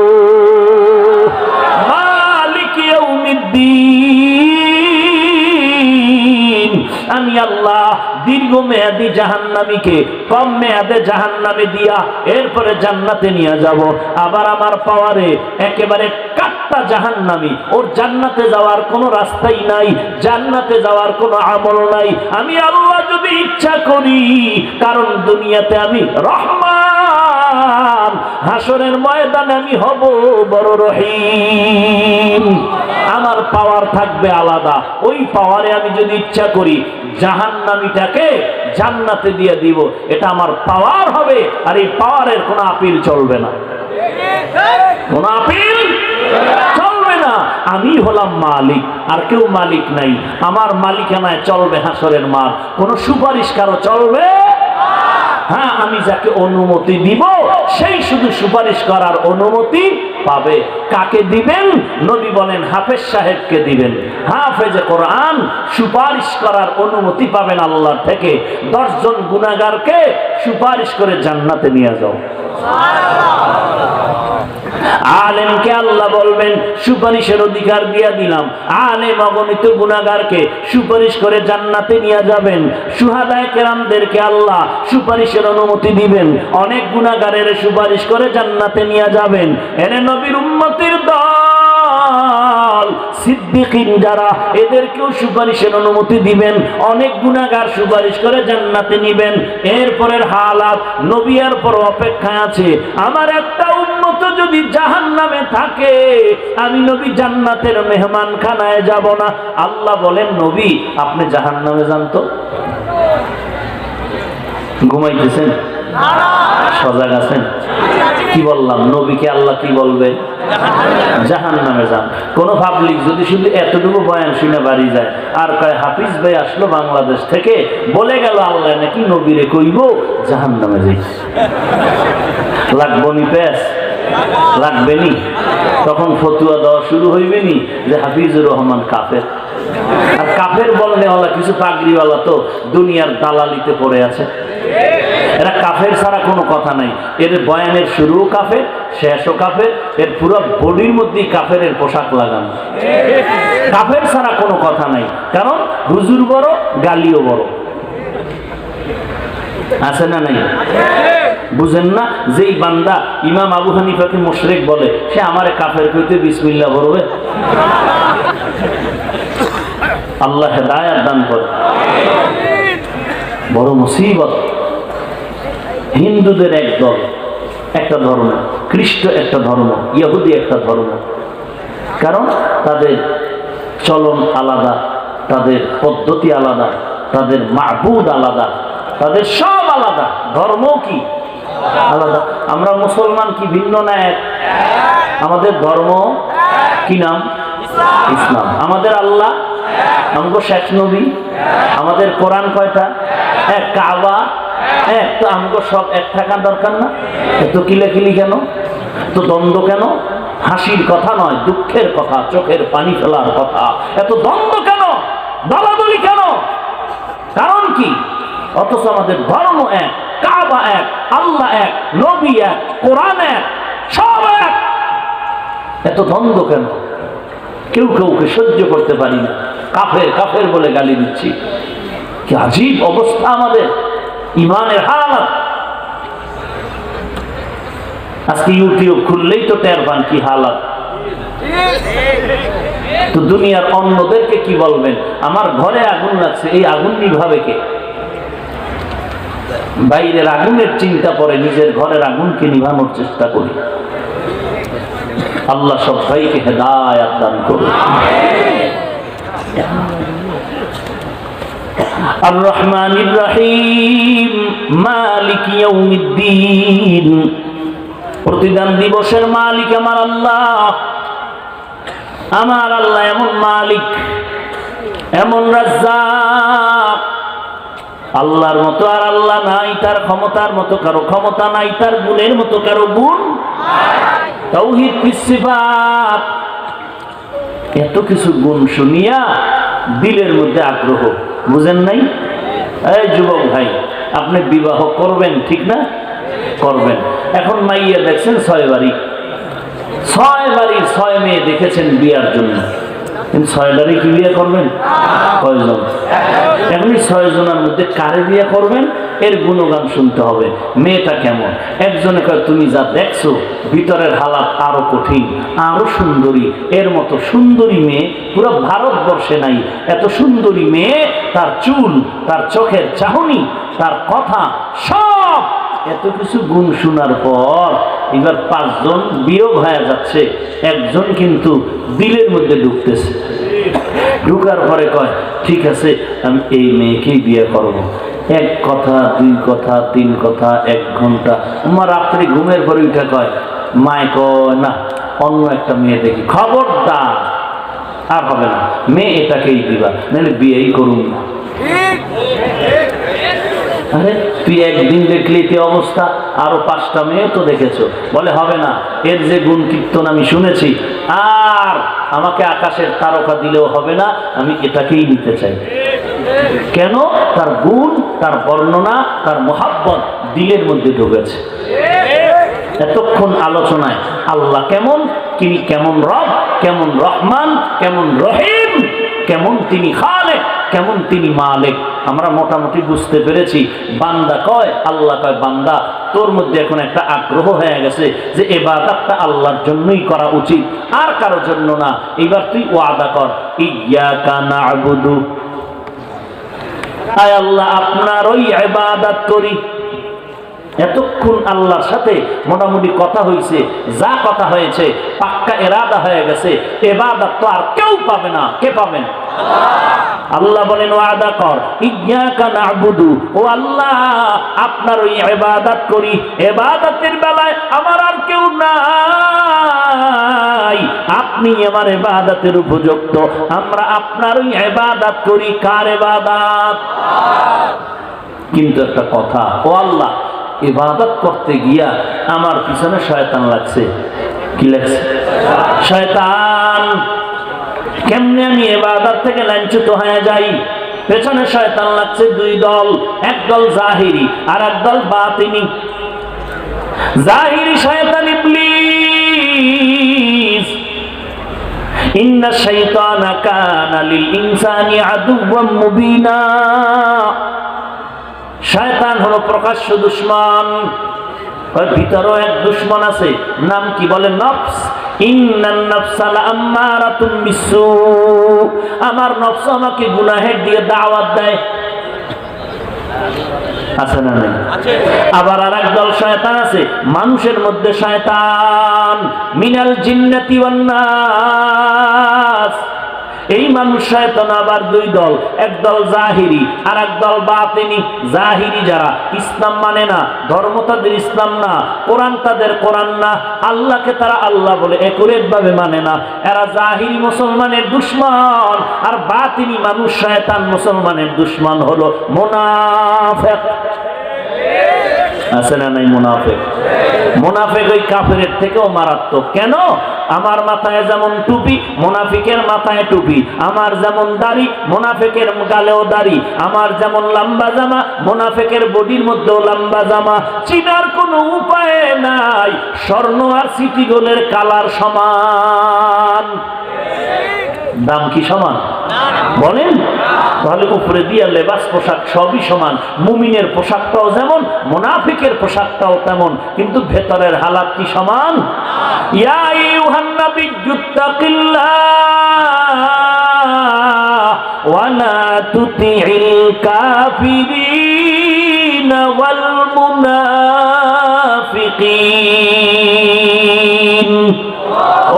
মালিক ইয়াউমিদ্দিন, আমি আল্লাহ দীর্ঘমেয়াদী জাহান্নামীকে কম মেয়াদে জাহান্নামে দিয়া এরপরে জান্নাতে নিয়ে যাব। আবার আমার পাওয়ারে একেবারে কাট্টা জাহান্নামী, ওর জান্নাতে যাওয়ার কোনো রাস্তাই নাই, জান্নাতে যাওয়ার কোনো আমল নাই। আমি আল্লাহ যদি ইচ্ছা করি, কারণ দুনিয়াতে আমি রহমান, হাসরের ময়দানে আমি হব বড় রহিম। আমার পাওয়ার থাকবে আলাদা। ওই পাওয়ারে আমি যদি ইচ্ছা করি জাহান্নামীটাকে জান্নাতে দিয়ে দিব, এটা আমার পাওয়ার হবে। আর এই পাওয়ারের কোনো আপিল চলবে না, কোনো আপিল চলবে না। আমি হলাম মালিক, আর কেউ মালিক নাই। আমার মালিকানায় চলবে হাসরের মাঠ, কোনো সুপারিশ কারো চলবে। হ্যাঁ, আমি যাকে অনুমতি দিব সেই শুধু সুপারিশ করার অনুমতি পাবে। কাকে দিবেন? নবী বলেন হাফেজ সাহেবকে দিবেন। হাফেজে কোরআন সুপারিশ করার অনুমতি পাবেন আল্লাহর থেকে। 10 জন গুনাহগারকে সুপারিশ করে জান্নাতে নিয়ে যাও। আলেমকে আল্লাহ বলবেন সুপারিশের অধিকার দিয়ে দিলাম। আলেম অগণিত গুনাহগারকে সুপারিশ করে জান্নাতে নিয়ে যাবেন। শুহাদায়ে কেরামদেরকে আল্লাহ সুপারিশের অনুমতি দিবেন, অনেক গুনাহগারের সুপারিশ করে জান্নাতে নিয়ে যাবেন। এনে নবীর উম্মতের দল সিদ্দিকিন যারা, এদেরকেও সুপারিশের অনুমতি দিবেন, অনেক গুনাহগার সুপারিশ করে জান্নাতে নিবেন। এরপরের হালাত নবী এর পর অপেক্ষায় আছে। আমার একটা উম্মত যদি জাহান্নামে থাকে, আমি নবী জান্নাতের মেহমান খানায় যাব না। আল্লাহ বলেন নবী আপনি জাহান্নামে যান তো। ঘুমাইতেছেন? সজাগ আছেন? কি বললাম? নবীকে আল্লাহ কি বলবে? জাহান্নামে যান। কোন পাবলিক যদি শুধু এতটুকু বয়ান শুনে বাড়ি যায় আর কয় হাফিজ ভাই আসলো বাংলাদেশ থেকে, বলে গেল আল্লাহ নাকি নবীরে কইব জাহান্নামে যাই, লাগবো নি পেস? লাগবে নি? তখন ফতুয়া দেওয়া শুরু হইবে নি যে হাফিজুর রহমান কাফের। আর কাফের বললে ওলা কিছু পাগড়িওয়ালা তো দুনিয়ার দালালিতে পড়ে আছে। এরা কাফের ছাড়া কোনো কথা নাই। এর বয়ানের শুরুও কাফের, শেষও কাফের, এর পুরো বডির মধ্যেই কাফের পোশাক লাগানো। কাফের ছাড়া কোনো কথা নাই, কারণ হুজুর বড়, গালিও বড়। আছে না নাই? বুঝেন না? যেই বান্দা ইমাম আবু হানিফাকে মুশরিক বলে, সে আমারে কাফের কইতে বিসমিল্লাহ বলবে? আল্লাহ হেদায়েত দান করে। বড় মুসিবত। হিন্দুদের এক দল, একটা ধর্ম, খ্রিস্ট একটা ধর্ম, ইহুদি একটা ধর্ম। কারণ তাদের চলন আলাদা, তাদের পদ্ধতি আলাদা, তাদের মাবুদ আলাদা, তাদের সব আলাদা। ধর্ম কি আলাদা। আমরা মুসলমান কি ভিন্ন না এক? আমাদের ধর্ম কি নাম? ইসলাম। আমাদের আল্লাহ, আমাদের শেষ নবী, আমাদের কোরআন কয়টা? এক। কাবা এক। তো আমাদের সব এক থাকার দরকার না? এত কিলাকিলি কেন? তো দ্বন্দ্ব কেন? হাসির কথা নয়, দুঃখের কথা, চোখের পানি ফেলার কথা। এত দ্বন্দ্ব কেন? দলাদলি কেন? কারণ কি? অথচ আমাদের ধর্ম এক, কাবা এক, আল্লাহ এক, নবী এক, কোরআন এক, সব এক। এত দ্বন্দ্ব কেন? কেউ কেউকে সহ্য করতে পারি না, কাফের কাফের বলে গালি দিচ্ছি। কি আজীব অবস্থা আমাদের ইমানের হালাত। আজকে ইউটিউব খুললেই তো টের পান কি হালাত। তো দুনিয়ার অন্যদেরকে কি বলবেন? আমার ঘরে আগুন লাগছে, এই আগুন নিভাবে কে? বাইরের আগুনের চিন্তা করে নিজের ঘরের আগুনকে নিভানোর চেষ্টা করি। আল্লাহ সবাইকে হেদায়েত দান করুন। আর রহমানির রহিম মালিক ইয়াউমিদ্দিন। প্রতিদান দিবসের মালিক আমার আল্লাহ। আমার আল্লাহ এমন মালিক, এমন রাজ্জাক, আল্লাহর মতো আর আল্লাহ নাই, তার ক্ষমতার মতো কারো ক্ষমতা নাই, তার গুণের মতো কারো গুণ তাওহীদ সিফাত। এত কিছু গুণ শুনিয়া দিলের মধ্যে আগ্রহ, বুঝেন নাই? এই যুবক ভাই, আপনি বিবাহ করবেন, ঠিক না? করবেন। এখন মাইয়া দেখছেন 6 বাড়ি, 6 বাড়ির 6 মেয়ে দেখেছেন বিয়ার জন্য, কিন্তু 6 বাড়ি কি বিয়ে করবেন? কয়জন? এখন 6 জনের মধ্যে কারে বিয়ে করবেন এর গুণগান শুনতে হবে। মেয়েটা কেমন? একজনে কয় তুমি যা দেখছো ভিতরের হালাত আরো কঠিন, আরো সুন্দরী, এর মতো সুন্দরী মেয়ে পুরো ভারতবর্ষে নাই। এত সুন্দরী মেয়ে, তার চুল, তার চোখের চাহনি, তার কথা, সব এত কিছু গুণ শোনার পর এবার 5 জন বিয়োগ হয়ে যাচ্ছে, একজন কিন্তু দিলের মধ্যে ঢুকতেছে। ঢুকার পরে কয় ঠিক আছে আমি এই মেয়েকেই বিয়ে করব। 1 কথা 2 কথা 3 কথা 1 ঘন্টা, আমার রাত্রি ঘুমের পরে উঠে কয়, মায় কয় না অন্য একটা মেয়ে দেখি। খবরদার, আর হবে না, মেয়ে এটাকেই দিবা, নাহলে বিয়েই করুন না। আরে তুই একদিন দেখলি কি অবস্থা, আরো 5টা মেয়ে তো দেখেছো। বলে হবে না, এর যে গুণ কীর্তন আমি শুনেছি, আর আমাকে আকাশের তারকা দিলেও হবে না, আমি এটাকেই নিতে চাই। কেন? তার গুণ, তার বর্ণনা, তার মোহাব্বত দিলের মধ্যে ঢুকেছে। এতক্ষণ আলোচনায় আল্লাহ কেমন, তিনি কেমন রব, কেমন রহমান, কেমন রহিম, কেমন তিনি খালেক, কেমন তিনি মালিক, আমরা মোটামুটি বুঝতে পেরেছি। বান্দা কয়, আল্লাহ কয় বান্দা তোর মধ্যে এখন একটা আগ্রহ হয়ে গেছে যে ইবাদতটা আল্লাহর জন্যই করা উচিত, আর কারোর জন্য না। এবার তুই ওয়াদা কর, ইয়াকা না'বুদু, আয় আল্লাহ আপনার ওই ইবাদত করি। এতক্ষণ আল্লাহর সাথে মোটামুটি কথা হয়েছে, যা কথা হয়েছে পাক্কা ইরাদা হয়ে গেছে, ইবাদত তো আর কেউ পাবে না। কে পাবেন? আল্লাহ বলেন ওয়াদা কর, ইয়াকা না'বুদু, ও আল্লাহ আপনার ওই ইবাদত করি। ইবাদতের বেলায় আমার আর কেউ নাই, আপনি আমার ইবাদতের উপযুক্ত, আমরা আপনার ওই ইবাদত করি। কার ইবাদত? কিন্তু একটা কথা, ও আল্লাহ ইবাদত করতে গিয়া আমার পিছনে শয়তান লাগছে। কি লাগছে? শয়তান। কেমনে আমি ইবাদত থেকে লাঞ্ছিত হয়ে যাই? পেছনে শয়তান লাগছে 2 দল, এক দল জাহিরি আর এক দল বাতিনি। জাহিরি শয়তান ইবলিস, ইন্না শাইতানা কানা লিল ইনসানি আদুওয়াম মুবিনা। শয়তান হলো প্রকাশ্য দুশমন, ওর ভিতরেও এক দুশমন আছে, নাম কি বলে? নফস। ইন্নান নাফসা লাআম্মারাতুম বিসসু, আমার নফস আমাকে গুনাহের দিকে দাওয়াত দেয়। আছে না নাই? আবার আর একদল শয়তান আছে মানুষের মধ্যে, শয়তান মিনাল জিন্নাতি ওয়ান নাস। এই মানুষ শয়তান আবার 2 দল, এক দল জাহিরি আর এক দল বাতিনি। জাহিরি যারা ইসলাম মানে না, ধর্ম তাদের ইসলাম না, কোরআন তাদের কোরআন না, আল্লাহকে তারা আল্লাহ বলে একুরেট ভাবে মানে না, এরা জাহিরি মুসলমানের দুশমন। আর বাতিনি মানুষ শয়তান মুসলমানের দুশমন হলো মুনাফিক। আছে না নাই মুনাফিক? মুনাফিক ওই কাফেরের থেকেও মারাত্মক। কেন? আমার মাথায় যেমন টুপি, মুনাফিকের মাথায় টুপি। আমার যেমন দাড়ি, মুনাফিকের গালেও দাড়ি। আমার যেমন লম্বা জামা, মুনাফিকের বডির মধ্যেও লম্বা জামা। চিনার কোনো উপায় নাই, স্বর্ণ আর সিটি গোল্ডের কালার সমান। দাম কি সমান? বলেন। তাহলে উপরে দিয়া লেবাস, পোশাক সবই সমান। মুমিনের পোশাকটাও যেমন, মুনাফিকের পোশাকটাও তেমন, কিন্তু ভেতরের হালাত কি সমান? ইয়া আইয়ুহান নাবিয়্যুত্তাকিল্লাহ ওয়া লা তুতি'ল কাফিরিনা ওয়াল মুনাফিকিন।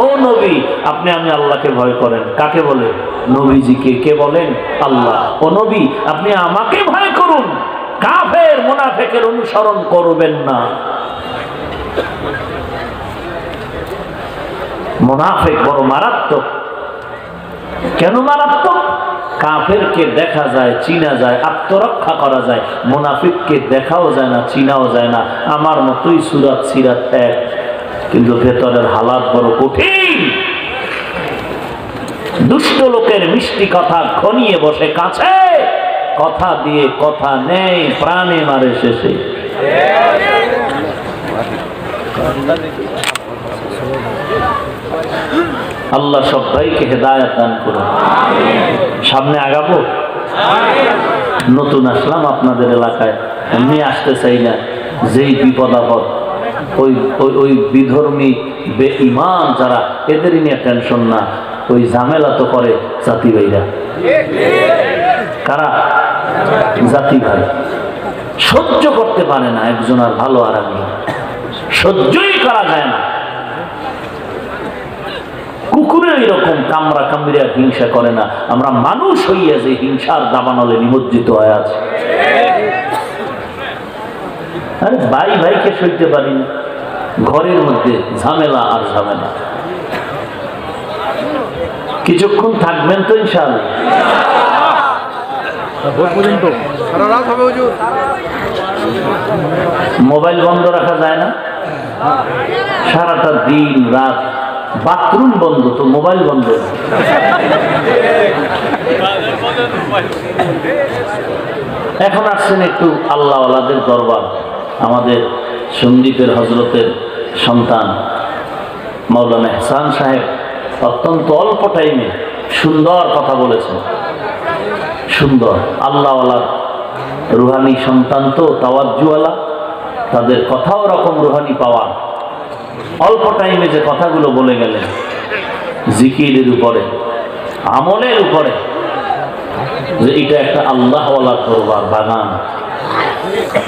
ও নবী, আপনি আমি আল্লাহকে ভয় করেন। কাকে বলে? নবীজিকে। কে বলেন? আল্লাহ। ও নবী, আপনি আমাকে ভয় করুন, কাফের মুনাফিকের অনুসরণ করবেন না। মুনাফিক বড় মারাত্মক। কেন মারাত্মক? কাফেরকে দেখা যায়, চিনা যায়, আত্মরক্ষা করা যায়, মুনাফিককে দেখাও যায় না, চিনাও যায় না। আমার মতোই সুরাত সিরাত এক, কিন্তু ভেতরের হালাত বড় কঠিন। দুষ্ট লোকের মিষ্টি কথা ঘনিয়ে বসে কাছে, কথা দিয়ে কথা নেই, প্রাণে মারে শেষে। আল্লাহ সবাইকে হেদায়েত দান করুন। সামনে আগাবো। নতুন আসলাম আপনাদের এলাকায়, এমনি আসতে চাই না। যেই বিপদ আপদ ওই বিধর্মী বেঈমান যারা, এদেরই নিয়ে টেনশন না। ওই ঝামেলা তো করে জাতি ভাইরা। কারা? জাতি ভাই। সহ্য করতে পারে না একজন আর ভালো আর একজন, সহ্যই করা যায় না। কুকুরের এরকম কামড়া কামড়িয়া হিংসা করে না, আমরা মানুষ হইয়া যে হিংসার দাবানলে নিমজ্জিত হয়ে আছে। আরে ভাই ভাইকে সইতে পারি না, ঘরের মধ্যে ঝামেলা আর ঝামেলা। কিছুক্ষণ থাকবেন তো ইনশাআল্লাহ? মোবাইল বন্ধ রাখা যায় না? সারাটা দিন রাত বাথরুম বন্ধ, তো মোবাইল বন্ধ। এখন আসছেন একটু আল্লাহওয়ালাদের দরবার। আমাদের সন্দীপের হজরতের সন্তান মাওলানা এহসান সাহেব অত্যন্ত অল্প টাইমে সুন্দর কথা বলেছেন। সুন্দর আল্লাহওয়ালার রুহানি সন্তান তো, তাওয়াজ্জুওয়ালা, তাদের কথাও রকম রুহানি পাওয়া। অল্প টাইমে যে কথাগুলো বলে গেলেন, জিকিরের উপরে, আমলের উপরে, যে এটা একটা আল্লাহওয়ালার দরবার বাগান।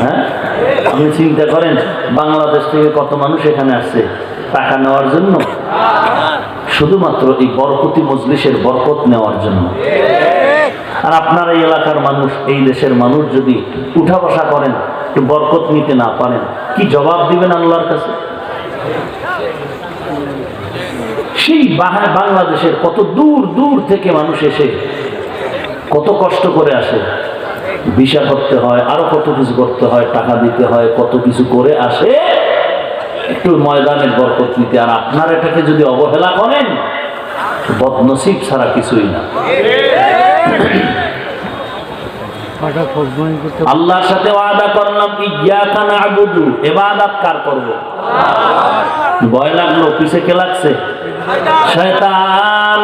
হ্যাঁ, আপনি চিন্তা করেন বাংলাদেশ থেকে কত মানুষ এখানে আসছে টাকা নেওয়ার জন্য, শুধুমাত্র এই বরকতি মজলিসের বরকত নেওয়ার জন্য। আর আপনার এই এলাকার মানুষ, এই দেশের মানুষ যদি উঠা বসা করেন, একটু বরকত নিতে না পারেন, কি জবাব দিবেন আল্লাহর কাছে? সেই বাংলাদেশের কত দূর দূর থেকে মানুষ এসে কত কষ্ট করে আসে, ভিসা করতে হয়, আরো কত কিছু করতে হয়, টাকা দিতে হয়, কত কিছু করে আসে একটু ময়দানের বরকত নিতে। আর আপনার এটাকে যদি অবহেলা করেন, বদনসিব ছাড়া কিছুই না। আল্লাহর সাথে ওয়াদা করলাম, ইয়্যাকা না'বুদু, ইবাদত কার করব? ভয় লাগলো, পিছে কে লাগছে? শয়তান,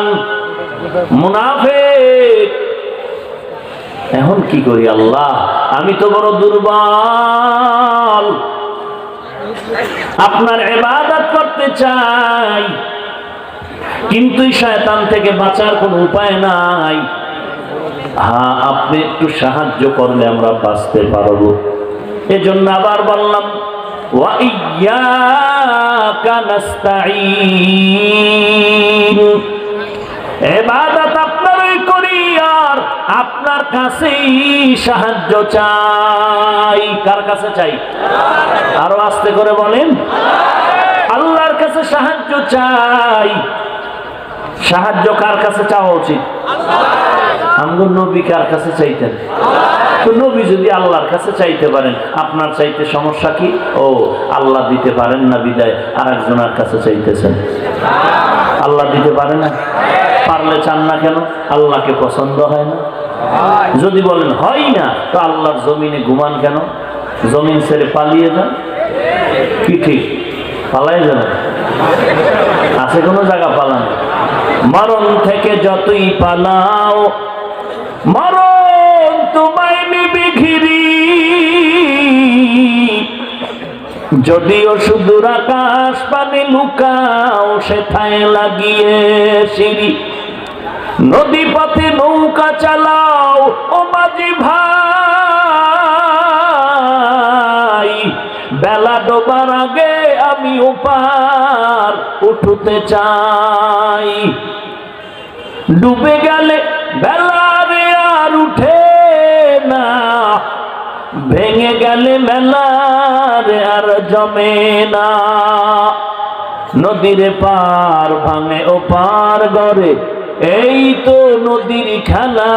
মুনাফিক। এখন কি করি আল্লাহ? আমি তো বড় দুর্বল, আপনার ইবাদত করতে চাই, কিন্তু শয়তান থেকে বাঁচার কোনো উপায় নাই। হ্যাঁ, আপনি একটু সাহায্য করলে আমরা বাঁচতে পারবো। এজন্য আবার বললাম, ওয়া ইয়্যাকা নাস্তাঈন, ইবাদত আপনারই করি আর আপনার কাছেই সাহায্য চাই। কার কাছে চাই? আরো আস্তে করে বলেন, আল্লাহর কাছে সাহায্য চাই। সাহায্য কার কাছে চাওয়া উচিত? আমগো নবী কার কাছে চাইতেন? তো নবী যদি আল্লাহর কাছে চাইতে পারেন, আপনার চাইতে সমস্যা কি? ও, আল্লাহ দিতে পারেন না বিদায় আর একজনের কাছে চাইতেছেন। আল্লাহ দিতে পারে না, পারলে চান না কেন? আল্লাহকে পছন্দ হয় না? যদি বলেন হয় না, তো আল্লাহর জমিনে ঘুমান কেন? জমিন ছেড়ে পালিয়ে যান। কি ঠিক? পালাই যাবেন? আছে কোনো জায়গা পালানো? মরণ থেকে যতই পালাও, মরণ তোমায় নিবে ঘিরি। যদিও সুদূর আকাশ পানে লুকাও, সেথায় লাগিয়ে সিঁড়ি। নদী পথে নৌকা চালাও ও মাঝি ভাই, বেলা ডোবার আগে আমি ওপার উঠতে চাই। ডুবে গেলে বেলা রে আর উঠে না, ভেঙে গেলে মেলা রে আর জমে না। নদীর পার ভাঙে ও পার গড়ে, এই তো নদীর খেলা।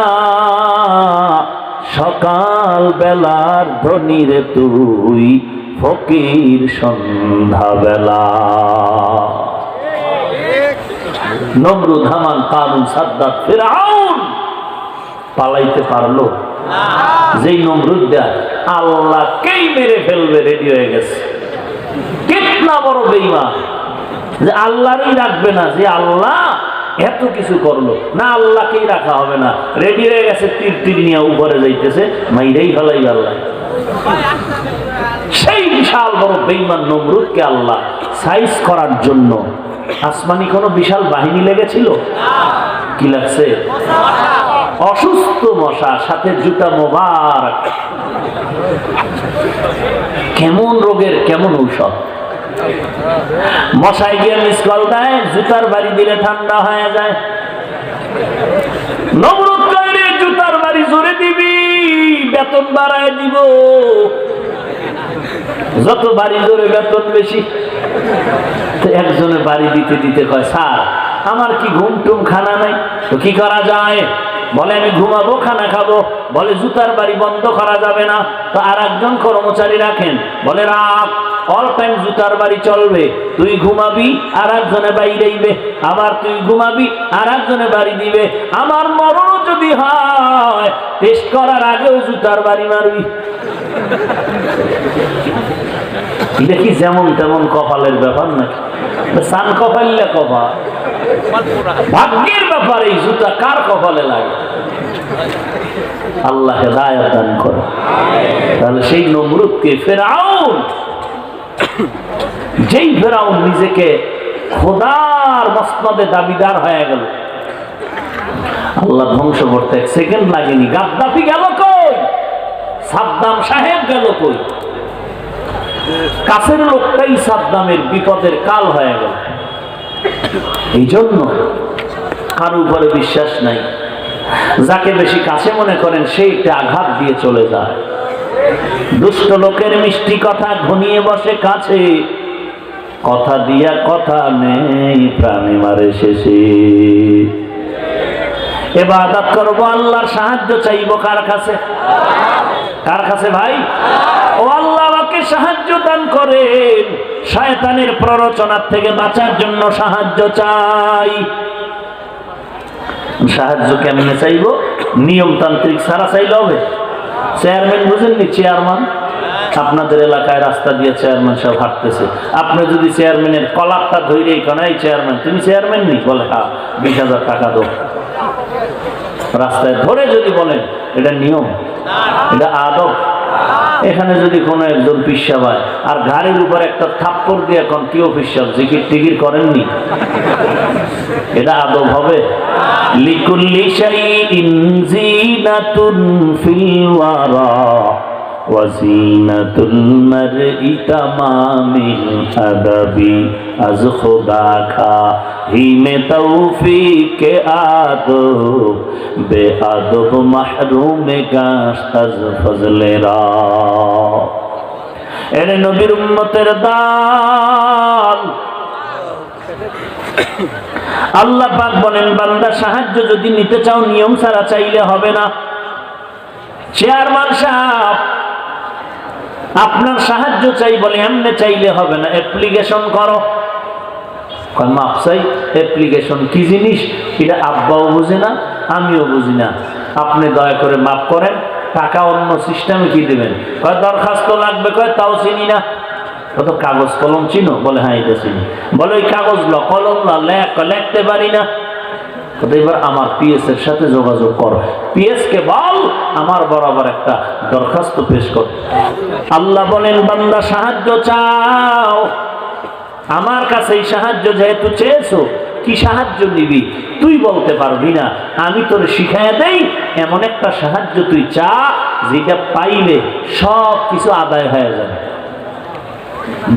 সকাল বেলার ধনী রে তুই, ফকির সন্ধ্যা বেলা। নমরুদ, হামান, কারুন, সাদ্দাত, ফিরআউন পালাইতে পারলো? যেই নমরুদ দেয়া আল্লাহকেই মেরে ফেলবে রেডি হয়ে গেছে। কিতনা বড় বেঈমান যে আল্লাহরই রাখবে না, যে আল্লাহ এত কিছু করলো না, আল্লাহকেই রাখা হবে না, রেডি হয়ে গেছে, তীর তীর নিয়ে উপরে যাইতেছে, মাইরেই ফেলাই আল্লাহ। সেই বিশাল বড় বেঈমান নমরুদকে আল্লাহ সাইজ করার জন্য আসমানি কোনো বিশাল বাহিনী লেগেছিল? কি লাগছে? অসুস্থ মশা, সাথে জুতা মোবারক। কেমন রোগের কেমন ঔষধ! মশাই গিয়ে মিস কল দেয়, জুতার বাড়ি দিলে ঠান্ডা হয়ে যায়। নমরুদ কইরে জুতার বাড়ি জোরে দিবি, বেতন বাড়ায় দিব। যত বাড়ি জোরে বেতন বেশি। একজনে বাড়ি দিতে দিতে কয়, স্যার আমার কি ঘুম টুম খানা নাই, তো কি করা যায়? বলে আমি ঘুমাবো, খানা খাবো। বলে জুতার বাড়ি বন্ধ করা যাবে না, তো আর একজন কর্মচারী রাখেন। বলে রাখ, অল টাইম জুতার বাড়ি চলবে। তুই ঘুমাবি, আর একজনে বাড়ি দিবে, আবার তুই ঘুমাবি, আর একজনে বাড়ি দিবে। আমার মরণ যদি হয়, টেস্ট করার আগেও জুতার বাড়ি মারবি। দেখি যেমন তেমন কপালের ব্যাপার নাকি? সান কপালে কপাল, ভাগ্যের ব্যাপার। এই জুতা কার কপালে লাগে? আল্লাহ হেদায়েত দান করে। তাহলে সেই নমরুদকে ফিরআউন, যেই ফিরআউন নিজেকে খোদার মসনদে দাবিদার হয়ে গেল, আল্লাহ ধ্বংস করতে 1 সেকেন্ড লাগেনি। গাদ্দাফি গেল কই? সাদ্দাম সাহেব গেল কই? কাছের লোকটাই সাদ্দামের বিপদের কাল হয়ে গেল। এই জন্য কারো উপরে বিশ্বাস নাই। যাকে বেশি কাছে মনে করেন সেই একটা আঘাত দিয়ে চলে যায়। দুষ্ট লোকের মিষ্টি কথা ঘনিয়ে বসে কাছে, কথা দিয়া কথা নেই, প্রাণে মারে শেষে। ইবাদত করব, আল্লাহর সাহায্য চাইব কার কাছে? কার কাছে ভাই? ও আল্লাহ আমাকে সাহায্য দান করেন, শয়তানের প্ররোচনার থেকে বাঁচার জন্য সাহায্য চাই। সাহায্য কেমনে চাইব? নিয়মতান্ত্রিক ছাড়া চাইলে হবে? চেয়ারম্যান বুঝেননি? চেয়ারম্যান আপনাদের এলাকায় রাস্তা দিয়ে চেয়ারম্যান সাহেব হাঁটতেছে, আপনি যদি চেয়ারম্যানের কলারটা ধরে এই চেয়ারম্যান, তুমি চেয়ারম্যান নি? বলে হ্যাঁ, 20,000 টাকা দাও। রাস্তায় ধরে যদি বলেন, এটা নিয়ম, এটা আদব। এখানে যদি কোনো একজন পিসাব হয় আর ঘাড়ের উপর একটা থাপ্পড় দিয়ে এখন কেউ পিসাব জিকির টিকির করেননি, এটা আদব হবে? লিকুল্লি শাইইন যিনাতুন ফিল ওয়ারা ওয়া যিনাতুল মারই তামামিল আদাবি আজ খুদা খা হিমে তৌফিকে আদব বে আদব মাহরুমে গাশত আজ ফজলেরা। এরে নবীর উম্মতের দান। আল্লাহ পাক বলেন, বান্দা সাহায্য যদি নিতে চাও নিয়ম ছাড়া চাইলে হবে না। চেয়ারম্যান সাহেব আপনার সাহায্য চাই বলে এমনি চাইলে হবে না, অ্যাপ্লিকেশন করো। মাপ চাই, অ্যাপ্লিকেশন কি জিনিস এটা আব্বাও বুঝে না, আমিও বুঝি না। আপনি দয়া করে মাপ করেন, টাকা অন্য সিস্টেমে কি দেবেন? কয় দরখাস্ত লাগবে, কয় তাও চিনি না। কত কাগজ কলম চিনো? বলে হ্যাঁ এটা চিনি। বলে ওই কাগজ ল, কলম ল, লিখতে পারি না। এবার আমার পিএস এর সাথে যোগাযোগ কর, পিএস কে বল আমার বরাবর একটা দরখাস্ত পেশ কর। আল্লাহ বলেন, বান্দা সাহায্য চাও আমার কাছে, এই সাহায্য যেহেতু চেয়েছো, কি সাহায্য নিবি তুই বলতে পারবি না, আমি তোর শিখাইয়া দেই এমন একটা সাহায্য তুই চা, যেটা পাইলে সব কিছু আদায় হয়ে যাবে।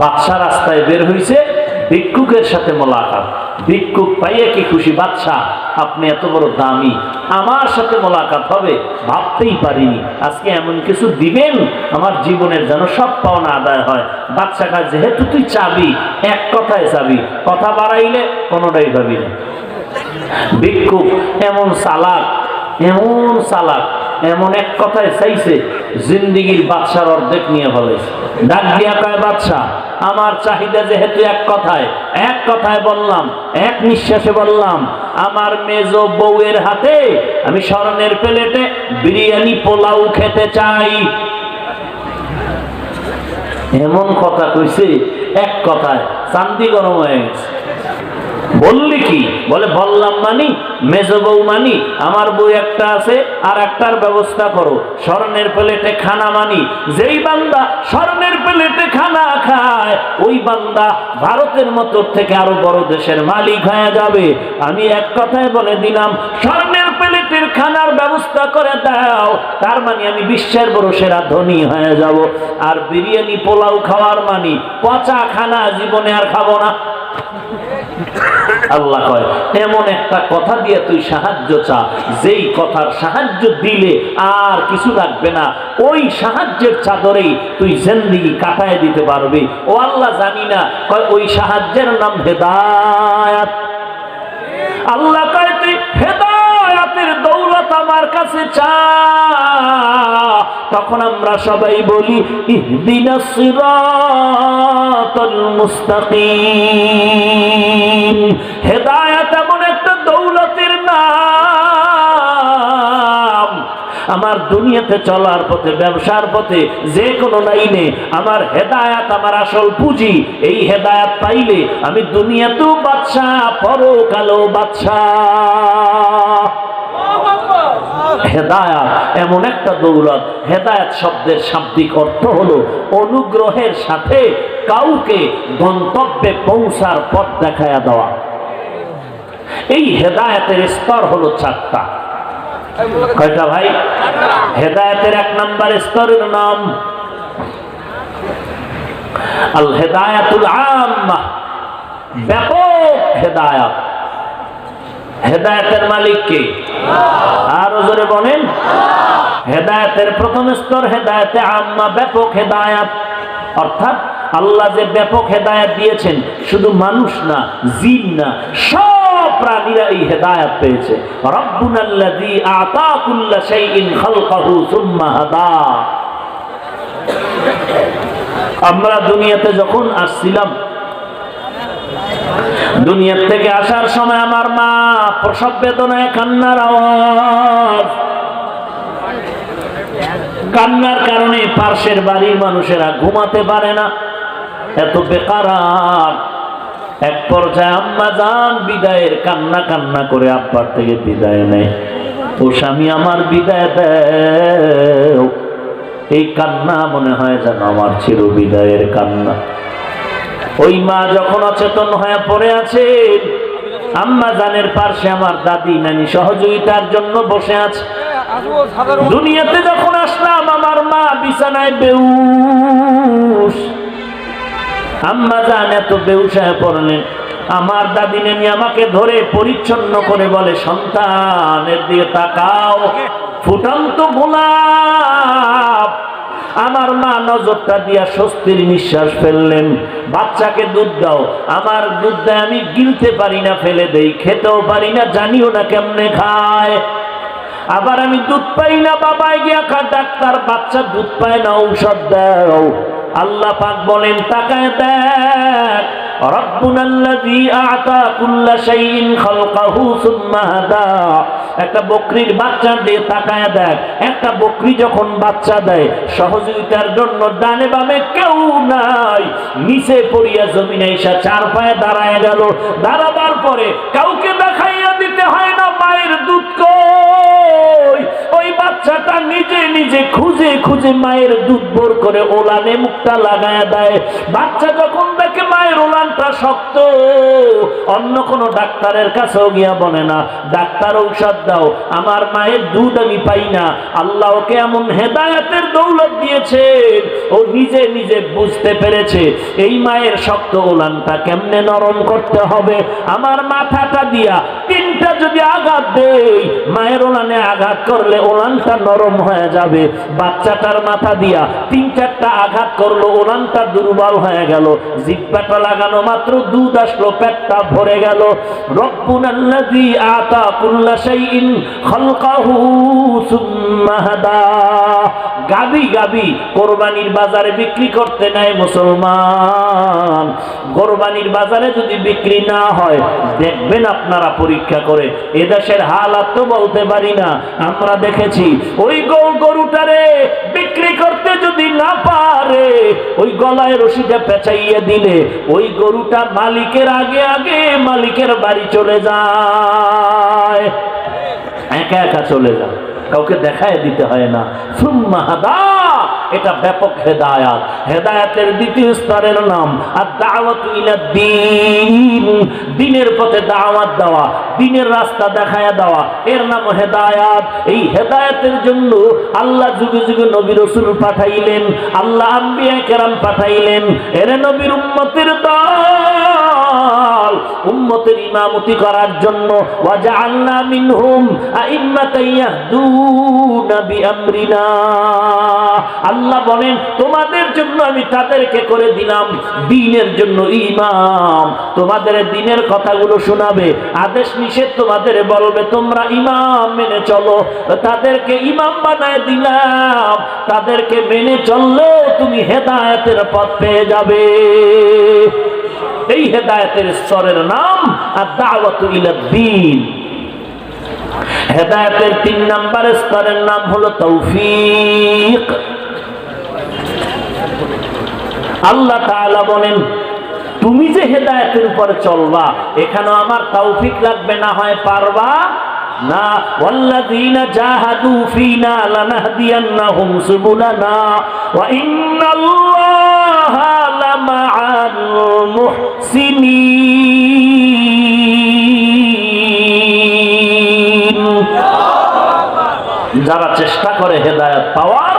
বাদশা রাস্তায় বের হইছে, ভিক্ষুকের সাথে মোলাকাত। ভিক্ষুক পাইয়ে কি খুশি, বাদশা আপনি এত বড় দামি, আমার সাথে মোলাকাত হবে ভাবতেই পারিনি। আজকে এমন কিছু দিবেন আমার জীবনের যেন সব পাওনা আদায় হয়। বাদশা কাজ যেহেতু তুই চাবি, এক কথায় চাবি, কথা বাড়াইলে কোনোটাই পাবি না। ভিক্ষুক এমন চালাক, এমন চালাক, এমন এক কথায় চাইছে জিন্দিগির বাদশার অর্ধেক নিয়ে ফেলেছে। ডাক দিয়া কয়, বাদশা আমার চাহিদা যেহেতু এক কথায় বললাম, এক নিঃশ্বাসে বললাম, আমার মেজো বউয়ের হাতে আমি স্মরণের প্লেটে বিরিয়ানি পোলাও খেতে চাই। এমন কথা কইছে, এক কথায় চান্দি গরম হয়ে গেছে। বললি কি? বলে বললাম মানি, মেজো বউ মানি, আমার বউ একটা আছে আর একটার ব্যবস্থা করো। স্মরণের প্লেটে খানা মানি, যেই বান্দা স্মরণের প্লেটে খানা খায় ওই বান্দা ভারতের মতো থেকে আরো বড় দেশের মালিক হয়ে যাবে। আমি এক কথায় বলে দিলাম, স্বর্ণের প্লেটের খানার ব্যবস্থা করে দাও, তার মানে আমি বিশ্বের বড় সেরা ধনী হয়ে যাব। আর বিরিয়ানি পোলাও খাওয়ার মানি পচা খানা জীবনে আর খাবো না। আল্লাহ কয়, এমন একটা কথা দিয়ে তুই সাহায্য চা, যেই কথার সাহায্য দিলে আর কিছু লাগবে না, ওই সাহায্যের চাদরেই তুই জিন্দেগি কাটায় দিতে পারবি। ও আল্লাহ জানি না, কয় ওই সাহায্যের নাম হেদায়াত। আল্লাহ কয় তুই হেদায়াতের দৌলত আমার কাছে চা। তখন আমরা সবাই বলি ইহদিনাস সিরাতাল মুস্তাকিম। হেদায়াত এমন একটা দৌলতের নাম, আমার দুনিয়াতে চলার পথে, ব্যবসার পথে, যে কোনো লাইনে আমার হেদায়াত আমার আসল পুঁজি। এই হেদায়াত পাইলে আমি দুনিয়াতেও বাদশা, পরকালেও বাদশা। হেদায়াত এমন একটা দৌলত। হেদায়াত শব্দের শাব্দিক অর্থ হলো অনুগ্রহের সাথে কাউকে গন্তব্যে পৌঁছার পথ দেখায়া দেওয়া। এই হেদায়াতের স্তর হলো চারটা। কয়টা ভাই? হেদায়াতের এক নাম্বার স্তরের নাম আল হেদায়াতুল আম্মাহ, ব্যাপক হেদায়াত। হেদায়াতের মালিক কে? আরো জোরে বলেন। হেদায়াতের প্রথম স্তর হেদায়াতে আম্মা, ব্যাপক হেদায়াত। অর্থাৎ আল্লাহ যে ব্যাপক হেদায়াত দিয়েছেন, শুধু মানুষ না, জিন না, সব প্রাণীরা এই হেদায়াত পেয়েছে। রব্বুনাল্লাযী আ'তা কুল্লা শাইইন খালকাহু সুম্মা হাদা। আমরা দুনিয়াতে যখন আসছিলাম, দুনিয়ার থেকে আসার সময় আমার মা প্রসব বেদনায় কান্নার আওয়াজ, কান্নার কারণে পাশের বাড়ির মানুষেরা ঘুমাতে পারে না, এত বেকারার। এক পর্যায়ে আম্মা জান বিদায়ের কান্না কান্না করে আব্বার থেকে বিদায় নেয়। ও স্বামী আমার বিদায় দেও। এই কান্না মনে হয় যেন আমার চির বিদায়ের কান্না। ওই মা যখন অচেতন হয়ে পড়ে আছে, আম্মা জানের পাশে আমার দাদি নানি সহযোগিতার জন্য বসে আছে। দুনিয়াতে যখন আসলাম আমার মা বিছানায় বেউস। আম্মা জান এত বেউস হয়ে পড়লেন, আমার দাদি নানি আমাকে ধরে পরিচ্ছন্ন করে বলে, সন্তানের দিকে তাকাও, ফুটন্ত গোলাপ। আমার মা নজরটা দিয়া স্বস্তির নিঃশ্বাস ফেললেন। বাচ্চাকে দুধ দাও। আমার দুধ দেয়, আমি গিলতে পারি না, ফেলে দেই, খেতেও পারি না, জানিও না কেমনে খায়। আবার আমি দুধ পাই না, বাবাই গিয়া খায় ডাক্তার, বাচ্চা দুধ পায় না, ঔষধ দাও। আল্লাহ পাক বলেন, তাকায় দেখ, রব্বুনাল্লাযী আ'তা কুল্লা শাইইন খালকাহু সুম্মা হাদা। একটা বকরির বাচ্চা দিয়ে তাকায় দেখ। একটা বকরি যখন বাচ্চা দেয়, সহযোগিতার জন্য ডানে বামে কেউ নাই, নিচে পড়িয়া জমিনে এসে চার পায়ে দাঁড়ায় গেল। দাঁড়াবার পরে কাউকে দেখাইয়া দিতে হয় না মায়ের দুধ কই। ওই বাচ্চাটা নিজে নিজে খুঁজে খুঁজে মায়ের দুধ বোর করে ওলানে মুখটা লাগায় দেয়। বাচ্চা যখন দেখে মায়ের মায়ের উলানটা শক্ত, অন্য কোনো ডাক্তারের কাছেও গিয়া বলে না ডাক্তার ঔষধ দাও, আমার মায়ের দুধ আমি পাই না। আল্লাহ ওকে এমন হেদায়েতের দৌলত দিয়েছে, ও নিজে নিজে বুঝতে পেরেছে এই মায়ের শক্ত উলানটা কেমনে নরম করতে হবে। আমার মাথাটা দিয়া তিনটা যদি আঘাত দেই, মায়ের উলানে আঘাত করলে উলানটা নরম হয়ে যাবে। বাচ্চাটার মাথা দিয়া তিন চারটা আঘাত করলো, উলানটা দুর্বল হয়ে গেল। জিহ্বাটা লাগানো মাত্র দুধ আসলো, পেটটা ভরে গেল। রব্বুনাল্লাযী আতা কুল্লা শাইইন খালকাহু সুম্মা হাদা। গাবি কোরবানির বাজারে বিক্রি করতে নেয় মুসলমান। কোরবানির বাজারে যদি বিক্রি না হয়, দেখবেন আপনারা পরীক্ষা করে, এদেশের হালাত তো বলতে পারি না, আমরা দেখেছি ওই গরুটারে বিক্রি করতে যদি না পারে, ওই গলায় রশিটা পেঁচাইয়া দিলে ওই গরুটা মালিকের আগে আগে মালিকের বাড়ি চলে যায়, একা একা চলে যায়, কাউকে দেখায় দিতে হয় না। সুম্মা হাদা, এটা ব্যাপক হেদায়াত। হেদায়াতের দ্বিতীয় স্তরের নাম আদ-দাওয়াতু ইলা দ্বীন, দ্বীনের পথে দাওয়াত দেওয়া, দ্বীনের রাস্তা দেখায়া দেওয়া, এর নাম হেদায়াত। এই হেদায়াতের জন্য আল্লাহ যুগে যুগে নবী রাসূল পাঠাইলেন, আল্লাহ আম্বিয়া কেরাম পাঠাইলেন। এর নবীর উম্মতের দল, উম্মতের ইমামতি করার জন্য। ওয়াজআলনা মিনহুম আইম্মাতান ইয়াহদুনা বিআমরিনা। আল্লাহ বলেন তোমাদের জন্য আমি তাদেরকে করে দিলাম দ্বীনের জন্য ইমাম, তোমাদের দ্বীনের কথাগুলো শোনাবে, আদেশ নিষেধ তোমাদের বলবে, তোমরা ইমাম মেনে চলো। তাদেরকে ইমাম বানায় দিলাম, তাদেরকে মেনে চললে তুমি হেদায়েতের পথ পেয়ে যাবে। এই হেদায়েতের স্তরের নাম আদ-দাওয়াতু ইলা দ্বীন। হেদায়েতের 3 নাম্বার স্তরের নাম হলো তৌফিক। আল্লাহ তাআলা বলেন তুমি যে হেদায়েতের উপর চলবা, এখানে আমার তৌফিক লাগবে, না হয় পারবা না। ওয়াল্লাযীনা জাহাদু ফীনা লানাহদিয়ান্নাহুম সুবুলানা ওয়া ইন্নাল্লাহা লামাআল মুহসিনিন। যারা চেষ্টা করে হেদায়েত পাওয়ার,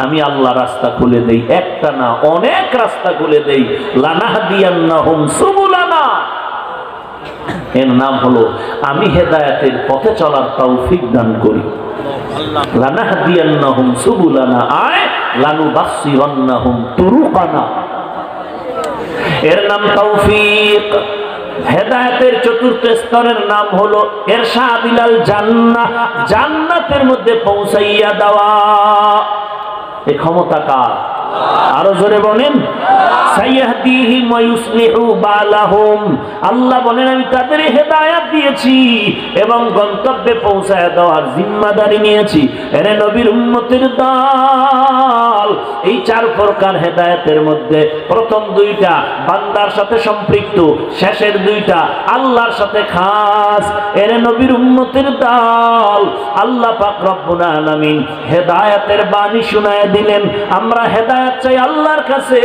আমি আল্লাহ রাস্তা খুলে দেই, একটা না অনেক রাস্তা খুলে দেই। লানাহদিয়ান্নাহুম সুবুলানা, এর নাম হলো আমি হেদায়েতের পথে চলার তৌফিক দান করি। লানাহদিয়ান্নাহুম সুবুলানা আয় লানুবাসসিরান্নাহুম তুরুকানা, এর নাম তৌফিক। হেদায়েতের 4র্থ স্তরের নাম হলো ইরশাদ ইলাল জান্নাহ, জান্নাতের মধ্যে পৌঁছাইয়া দেওয়া। এই ক্ষমতা কার? আরো জোরে বলেন। সাইয়াহদিহিম ওয়া ইউসলিহু বালাহুম, আল্লাহ বলেন আমি তাদের হেদায়েত দিয়েছি এবং গন্তব্যে পৌঁছায় দেওয়ার জিম্মাদারি নিয়েছি। এরে নবীর উম্মতের দল, এই 4 প্রকার হেদায়েতের মধ্যে প্রথম 2টা বান্দার সাথে সম্পৃক্ত, শেষের 2টা আল্লাহর সাথে খাস। এরে নবীর উম্মতের দল, আল্লাহ পাক রব্বুল আলামিন হেদায়েতের বাণী শুনায় দিলেন। আমরা হেদায়েত চাই আল্লাহর কাছে।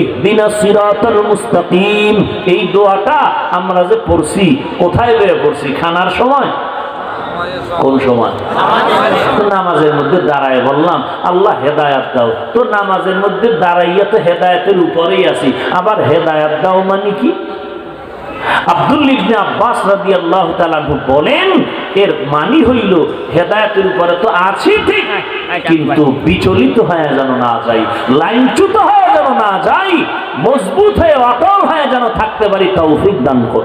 ইহদিনাস সিরাতাল মুস্তাকিম, এই দোয়াটা আমরা যে পড়ছি, কোথায় বের পড়ছি? খানার সময়? কোন সময়? নামাজের মধ্যে দাঁড়ায় বললাম আল্লাহ হেদায়েত দাও। তো নামাজের মধ্যে দাঁড়াইয়া তো হেদায়েতের উপরেই আছি, আবার হেদায়েত দাও মানে কি? আব্দুল্লাহ ইবনে আব্বাস রাদিয়াল্লাহু তাআলা বলেন এর মানে হইল হেদায়েতের উপরে তো আছি ঠিক, কিন্তু বিচলিত হয়ে যেন না যাই, লাইনচ্যুত হয়ে যেন না যাই, মজবুত হয়ে অটল হয়ে যেন থাকতে পারি, তৌফিক দান কর।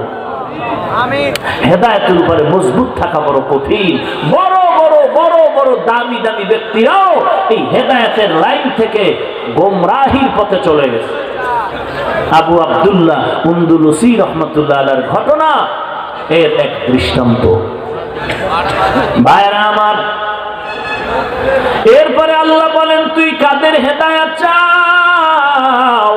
আমিন। হেদায়েতের উপরে মজবুত থাকা বড় কঠিন। বড় বড় বড় বড় দামি দামি ব্যক্তিরাও এই হেদায়েতের লাইন থেকে গোমরাহির পথে চলে গেছে। আবু আব্দুল্লাহ উনদুলুসি রহমাতুল্লাহ আলাইহির ঘটনা এর এক দৃষ্টান্ত। ভাইরা আমার, এরপরে আল্লাহ বলেন তুই কাদের হেদায়েত চাও?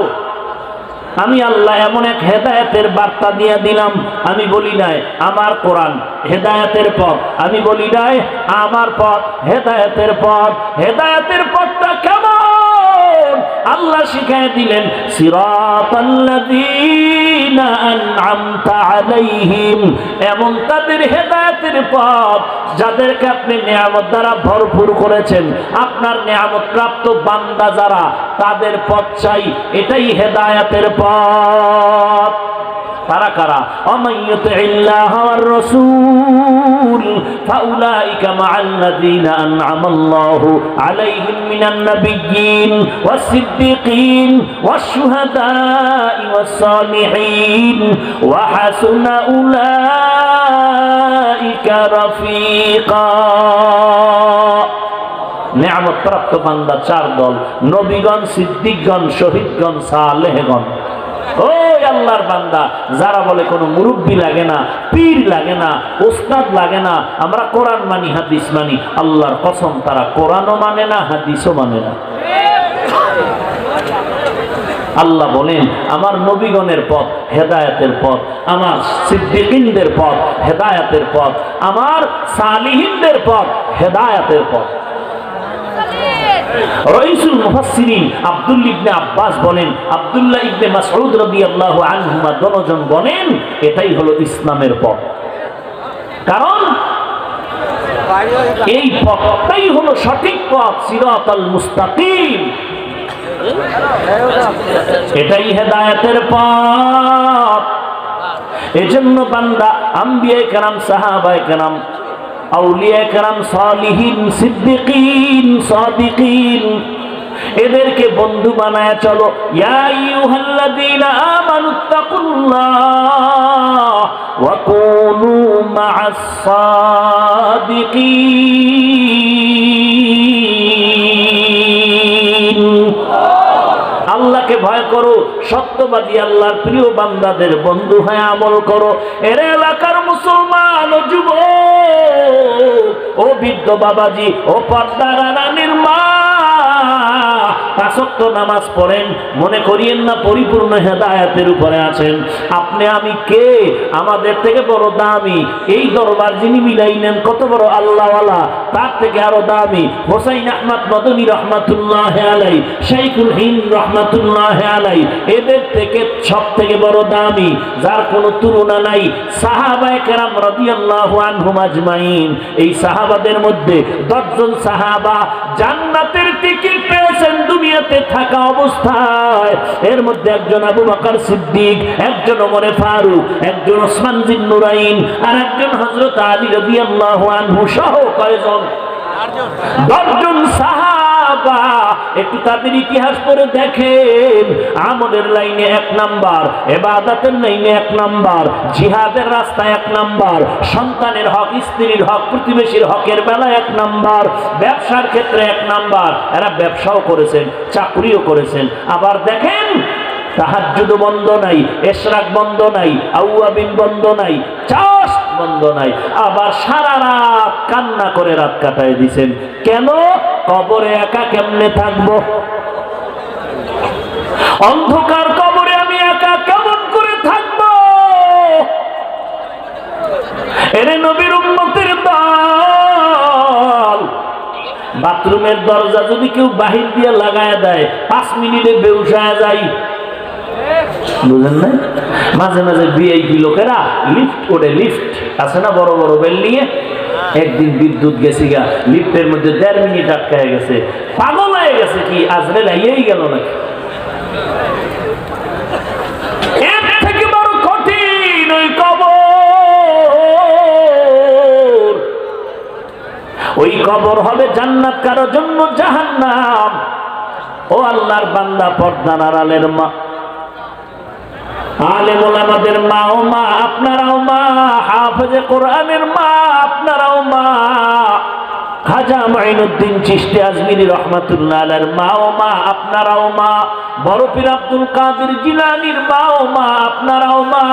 আমি আল্লাহ এমন এক হেদায়েতের বার্তা দিয়ে দিলাম। আমি বলি নাই আমার কোরআন হেদায়েতের পথ, আমি বলি নাই আমার পথ হেদায়েতের পথ। হেদায়েতের পথটা কেমন? আল্লাহ শিখায় দিলেন সিরাতাল্লাযীনা আন'আমতা আলাইহিম, এমন তাদের হেদায়েতের পথ যাদেরকে আপনি নিয়ামত দ্বারা ভরপুর করেছেন। আপনার নিয়ামত প্রাপ্ত বান্দা যারা, তাদের পথ চাই, এটাই হেদায়েতের পথ। তারা কারা? আমাইয়ুতিল্লাহ ওয়ার রাসূল ফাউলাইকা মাআল্লাযীনা আন'আমাল্লাহু আলাইহিম মিনান নাবিয়্যিন ওয়াস সিদ্দীকিন ওয়াশ শুহাদাই ওয়াস সালিহিন ওয়া হাসুনা উলাইকা রাফীকা। নিয়ামত প্রাপ্ত বান্দা চার দল: নবীগণ, সিদ্দিকগণ, শহীদগণ, সালেহগণ। ওই আল্লাহর বান্দা যারা বলে কোনো মুরব্বী লাগে না, পীর লাগে না, ওস্তাদ লাগে না, আমরা কোরআন মানি, হাদিস মানি, আল্লাহর কসম তারা কোরআনও মানে না, হাদিসও মানে না। আল্লাহ বলেন আমার নবীগণের পথ হেদায়েতের পথ, আমার সিদ্দিকিনদের পথ হেদায়েতের পথ, আমার সালিহিনদের পথ হেদায়েতের পথ। রাইসুল মুফাসসিরিন আব্দুল্লাহ ইবনে আব্বাস বলেন, আব্দুল্লাহ ইবনে মাসউদ রাদিয়াল্লাহু আনহুমা দুজন বলেন এটাই হলো ইসলামের পথ। কারণ এই পথটাই হলো সঠিক পথ, সিরাতাল মুস্তাকিম, এটাই হেদায়েতের পথ। এজন্য বান্দা আম্বিয়া কেরাম, সাহাবায়ে কেরাম, আউলিয়া কেরাম, সালিহিন, সিদ্দিকিন, সাদিকিন, এদেরকে বন্ধু বানায় চলো। ইয়া আইয়ুহাল্লাযীনা আমানুত্তাকুল্লাহ ওয়া কুনু মা'আস সাদিকিন। আল্লাহকে ভয় করো, সত্যবাদী আল্লাহর প্রিয় বান্দাদের বন্ধু হয়ে আমল করো। এর এলাকার মুসলমান ও যুবক, ও বৃদ্ধ বাবাজি, ও পর্দার রানীর মা, 5 ওয়াক্ত নামাজ পড়েন, মনে করিয়েন না পরিপূর্ণ হেদায়েতের উপরে আছেন। আপনি আমি কে? আমাদের থেকে বড় দামি এই দরবার যিনি মিলাই নেন, কত বড় আল্লাহওয়ালা, তার থেকে আরো দামি হোসাইন আহমদ মদনী রহমাতুল্লাহ আলাই, শাইখুল হিন্দ রহমাতুল্লাহ আলাই, এদের থেকে সব থেকে বড় দামি, যার কোনো তুলনা নাই, সাহাবায়ে কেরাম রাদিয়াল্লাহু আনহুম আজমাইন। এই সাহাবাদের মধ্যে 10 জন সাহাবা জান্নাতের টিকিট পেয়েছেন দুনিয়াতে থাকা অবস্থায়। এর মধ্যে একজন আবু বকর সিদ্দিক, একজন ওমরে ফারুক, একজন ওসমান জিন্নুরাইন, আর একজন হযরত আলী রাদিয়াল্লাহু আনহু সহ কয়জন? 10 জন সাহাবা। একটু তাদের ইতিহাস করে দেখেন। আমলের লাইনে 1 নাম্বার, ইবাদতের লাইনে 1 নাম্বার, জিহাদের রাস্তায় 1 নাম্বার, সন্তানের হক, স্ত্রীর হক, প্রতিবেশীর হকের বেলায় 1 নাম্বার, ব্যবসার ক্ষেত্রে 1 নাম্বার। এরা ব্যবসাও করেছেন, চাকরিও করেছেন। আবার দেখেন তাহাজ্জুদ বন্ধ নাই, ইশরাক বন্ধ নাই, আউয়াবিন বন্ধ নাই, চাষ বন্ধ নাই। আবার সারা রাত কান্না করে রাত কাটায় দিয়েছেন। কেন? কবরে একা কেমনে থাকবো? অন্ধকার কবরে আমি একা কেমন করে থাকবো? এরে নবীর উম্মতের দল, বাথরুমের দরজা যদি কেউ বাহির দিয়ে লাগায় দেয় 5 মিনিটে বেহুশ হয়ে যায়। বুঝেন না? মাঝে মাঝে ভিআইপি লোকেরা লিফট করে, লিফট আছে না বড় বড় বিল্ডিং এ, একদিন বিদ্যুৎ গেছে গা, লিফটের মধ্যে 1.5 মিনিট আটকায় গেছে, পাগল হয়ে গেছে। কি আজরাইল আইয়াই গেল নাকি? এর থেকে বড় কঠিন ওই কবর। ওই কবর হবে জান্নাত, কারো জন্য জাহান্নাম। ও আল্লাহর বান্দা, পর্দার আড়ালের মা, আলেম ওলামাদের মা ও মা, আপনারাও মা, হাফেজে কোরআনের মা আপনারাও মা, খাজা মাইনুদ্দিন চিশতি আজমিরি রহমাতুল্লাহ আলাইহির মা ও মা আপনারাও মা, বড় পীর আব্দুল কাদের জিলানীর মা ও মা আপনারাও মা।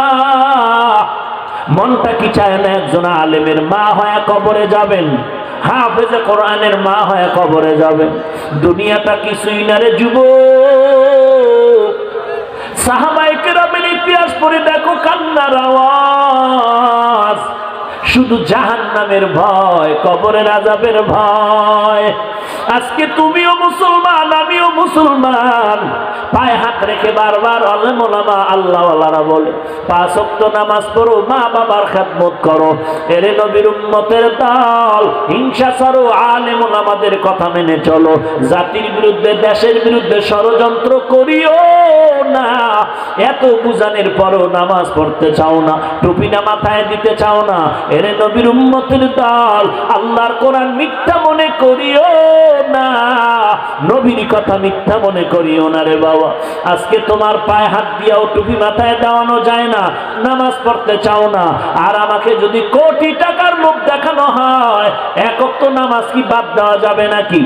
মনটা কি চায় না একজন আলেমের মা হয়ে কবরে যাবেন, হাফেজে কোরআনের মা হয়ে কবরে যাবেন? দুনিয়াটা কিছুই না রে যুবক। সাহাবায়ে কেরামের ইতিহাস পড়ে দেখো, কান্নার আওয়াজ। শুধু জাহান্নামের ভয়, কবরের আযাবের ভয়। আজকে তুমিও মুসলমান, আমিও মুসলমান। পায়ে হাত রেখে বারবার আলেম ওলামা আল্লাহওয়ালারা বলে 5 ওয়াক্ত নামাজ পড়ো, মা বাবার খেদমত করো। এরে নবীর উম্মতের দল, হিংসা ছাড়ো, আলেম ওলামাদের কথা মেনে চলো। জাতির বিরুদ্ধে, দেশের বিরুদ্ধে ষড়যন্ত্র করিও না। এত বুঝানোর পরও নামাজ পড়তে চাও না, টুপি না মাথায় দিতে চাও না। এরে নবীর উম্মতের দল, আল্লাহর কোরআন মিথ্যা মনে করিও না, নবীর কথা মিথ্যা মনে করিও না রে বাবা। আজকে তোমার পায়ে হাত দিয়াও টুপি মাথায় দেওয়ানো যায় না, নামাজ পড়তে চাও না। আর আমাকে যদি কোটি টাকার মুখ দেখানো হয়, 1 ওয়াক্ত নামাজ কি বাদ দেওয়া যাবে নাকি?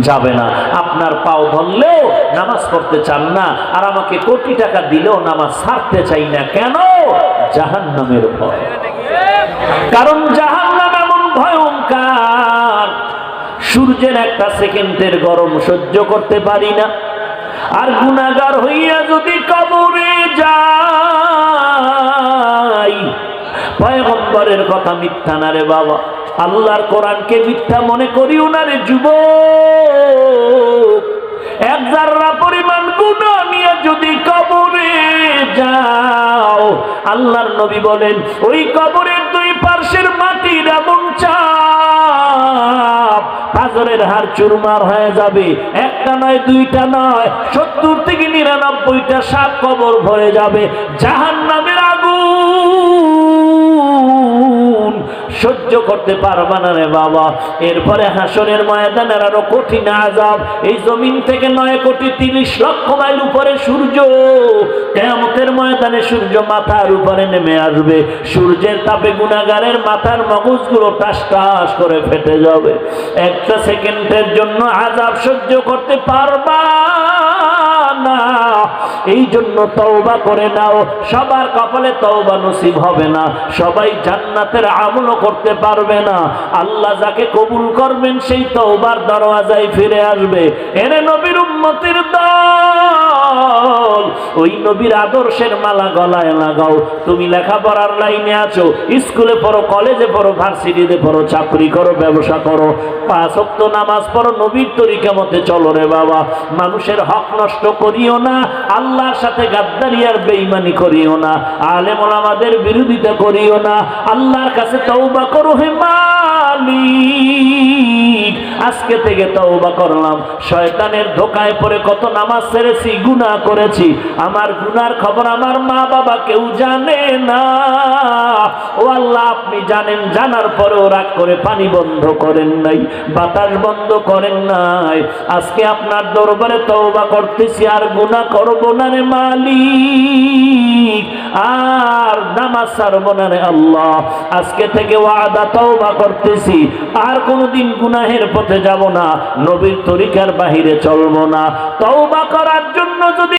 যাবে না। আপনার পাও ধরলেও নামাজ পড়তে চান না, আর আমাকে কোটি টাকা দিলেও নামাজ ছাড়তে চাই না। কেন? জাহান্নামের ভয়। কারণ জাহান্নাম এমন ভয়ঙ্কর, সূর্যের 1 সেকেন্ডের গরম সহ্য করতে পারি না। আর গুনাহগার হইয়া যদি কবরে যাই, পয়গম্বরের কথা মিথ্যা না রে বাবা, আল্লাহর কোরআনকে মিথ্যা মনে করিও না রে যুবক। 1 জাররা পরিমাণ গুনাহ নিয়ে যদি কবরে যাও, আল্লাহর নবী বলেন ওই কবরের 2 পার্শ্বের মাটির এমন চাপ, পাথরের হাড় চুরমার হয়ে যাবে। 1টা নয়, 2টা নয়, 70 থেকে 99টা সাপ কবর ভরে যাবে। জাহান্নামের আগুন সহ্য করতে পারবা না রে বাবা। এরপরে হাসরের ময়দানের আরো কঠিন আযাব। এই জমিন থেকে 9 কোটি 30 লক্ষ মাইল উপরে সূর্য, কিয়ামতের ময়দানে সূর্য মাথার উপরে নেমে আসবে। সূর্যের তাপে গুনাহগারের মাথার মগজগুলো টাস টাস করে ফেটে যাবে। 1 সেকেন্ডের জন্য আযাব সহ্য করতে পারবা না। এই জন্য তওবা করে নাও। সবার কপালে তওবা নসিব হবে না, সবাই জান্নাতের আমলও করতে পারবে না। আল্লাহ যাকে কবুল করবেন সেই তওবার দরওয়াজায় ফিরে আসবে। এরে নবীর উম্মতের দল, ওই নবীর আদর্শের মালা গলায় লাগাও। তুমি লেখাপড়ার লাইনে আছো, স্কুলে পড়ো, কলেজে পড়ো, ভার্সিটিতে পড়ো, চাকরি করো, ব্যবসা করো, 5 ওয়াক্ত নামাজ পড়ো, নবীর তরিকা মতে চলো রে বাবা। মানুষের হক নষ্ট করিও না, আল্লাহর সাথে গাদ্দারি আর বেঈমানি করিও না, আলেম ওলামাদের বিরোধিতা করিও না। আল্লাহর কাছে তওবা করো, হে মালিক আজকে থেকে তওবা করলাম। শয়তানের ধোকায় পড়ে কত নামাজ ছেড়েছি, গুনাহ করেছি, আমার গুনার খবর আমার মা বাবা কেউ জানে না। ও আল্লাহ, আপনি জানেন, জানার পরেও রাগ করে পানি বন্ধ করেন নাই, বাতাস বন্ধ করেন নাই। আজকে আপনার দরবারে তওবা করতেছি, আর গুনাহ করব না রে মালিক, আর নামাজ ছাড়ব না রে আল্লাহ। আজকে থেকে ওয়াদা, তওবা করতেছি, আর কোনোদিন গুনাহের পথে যাব না, নবীর তরিকার বাহিরে চলবো না। তওবা করার জন্য যদি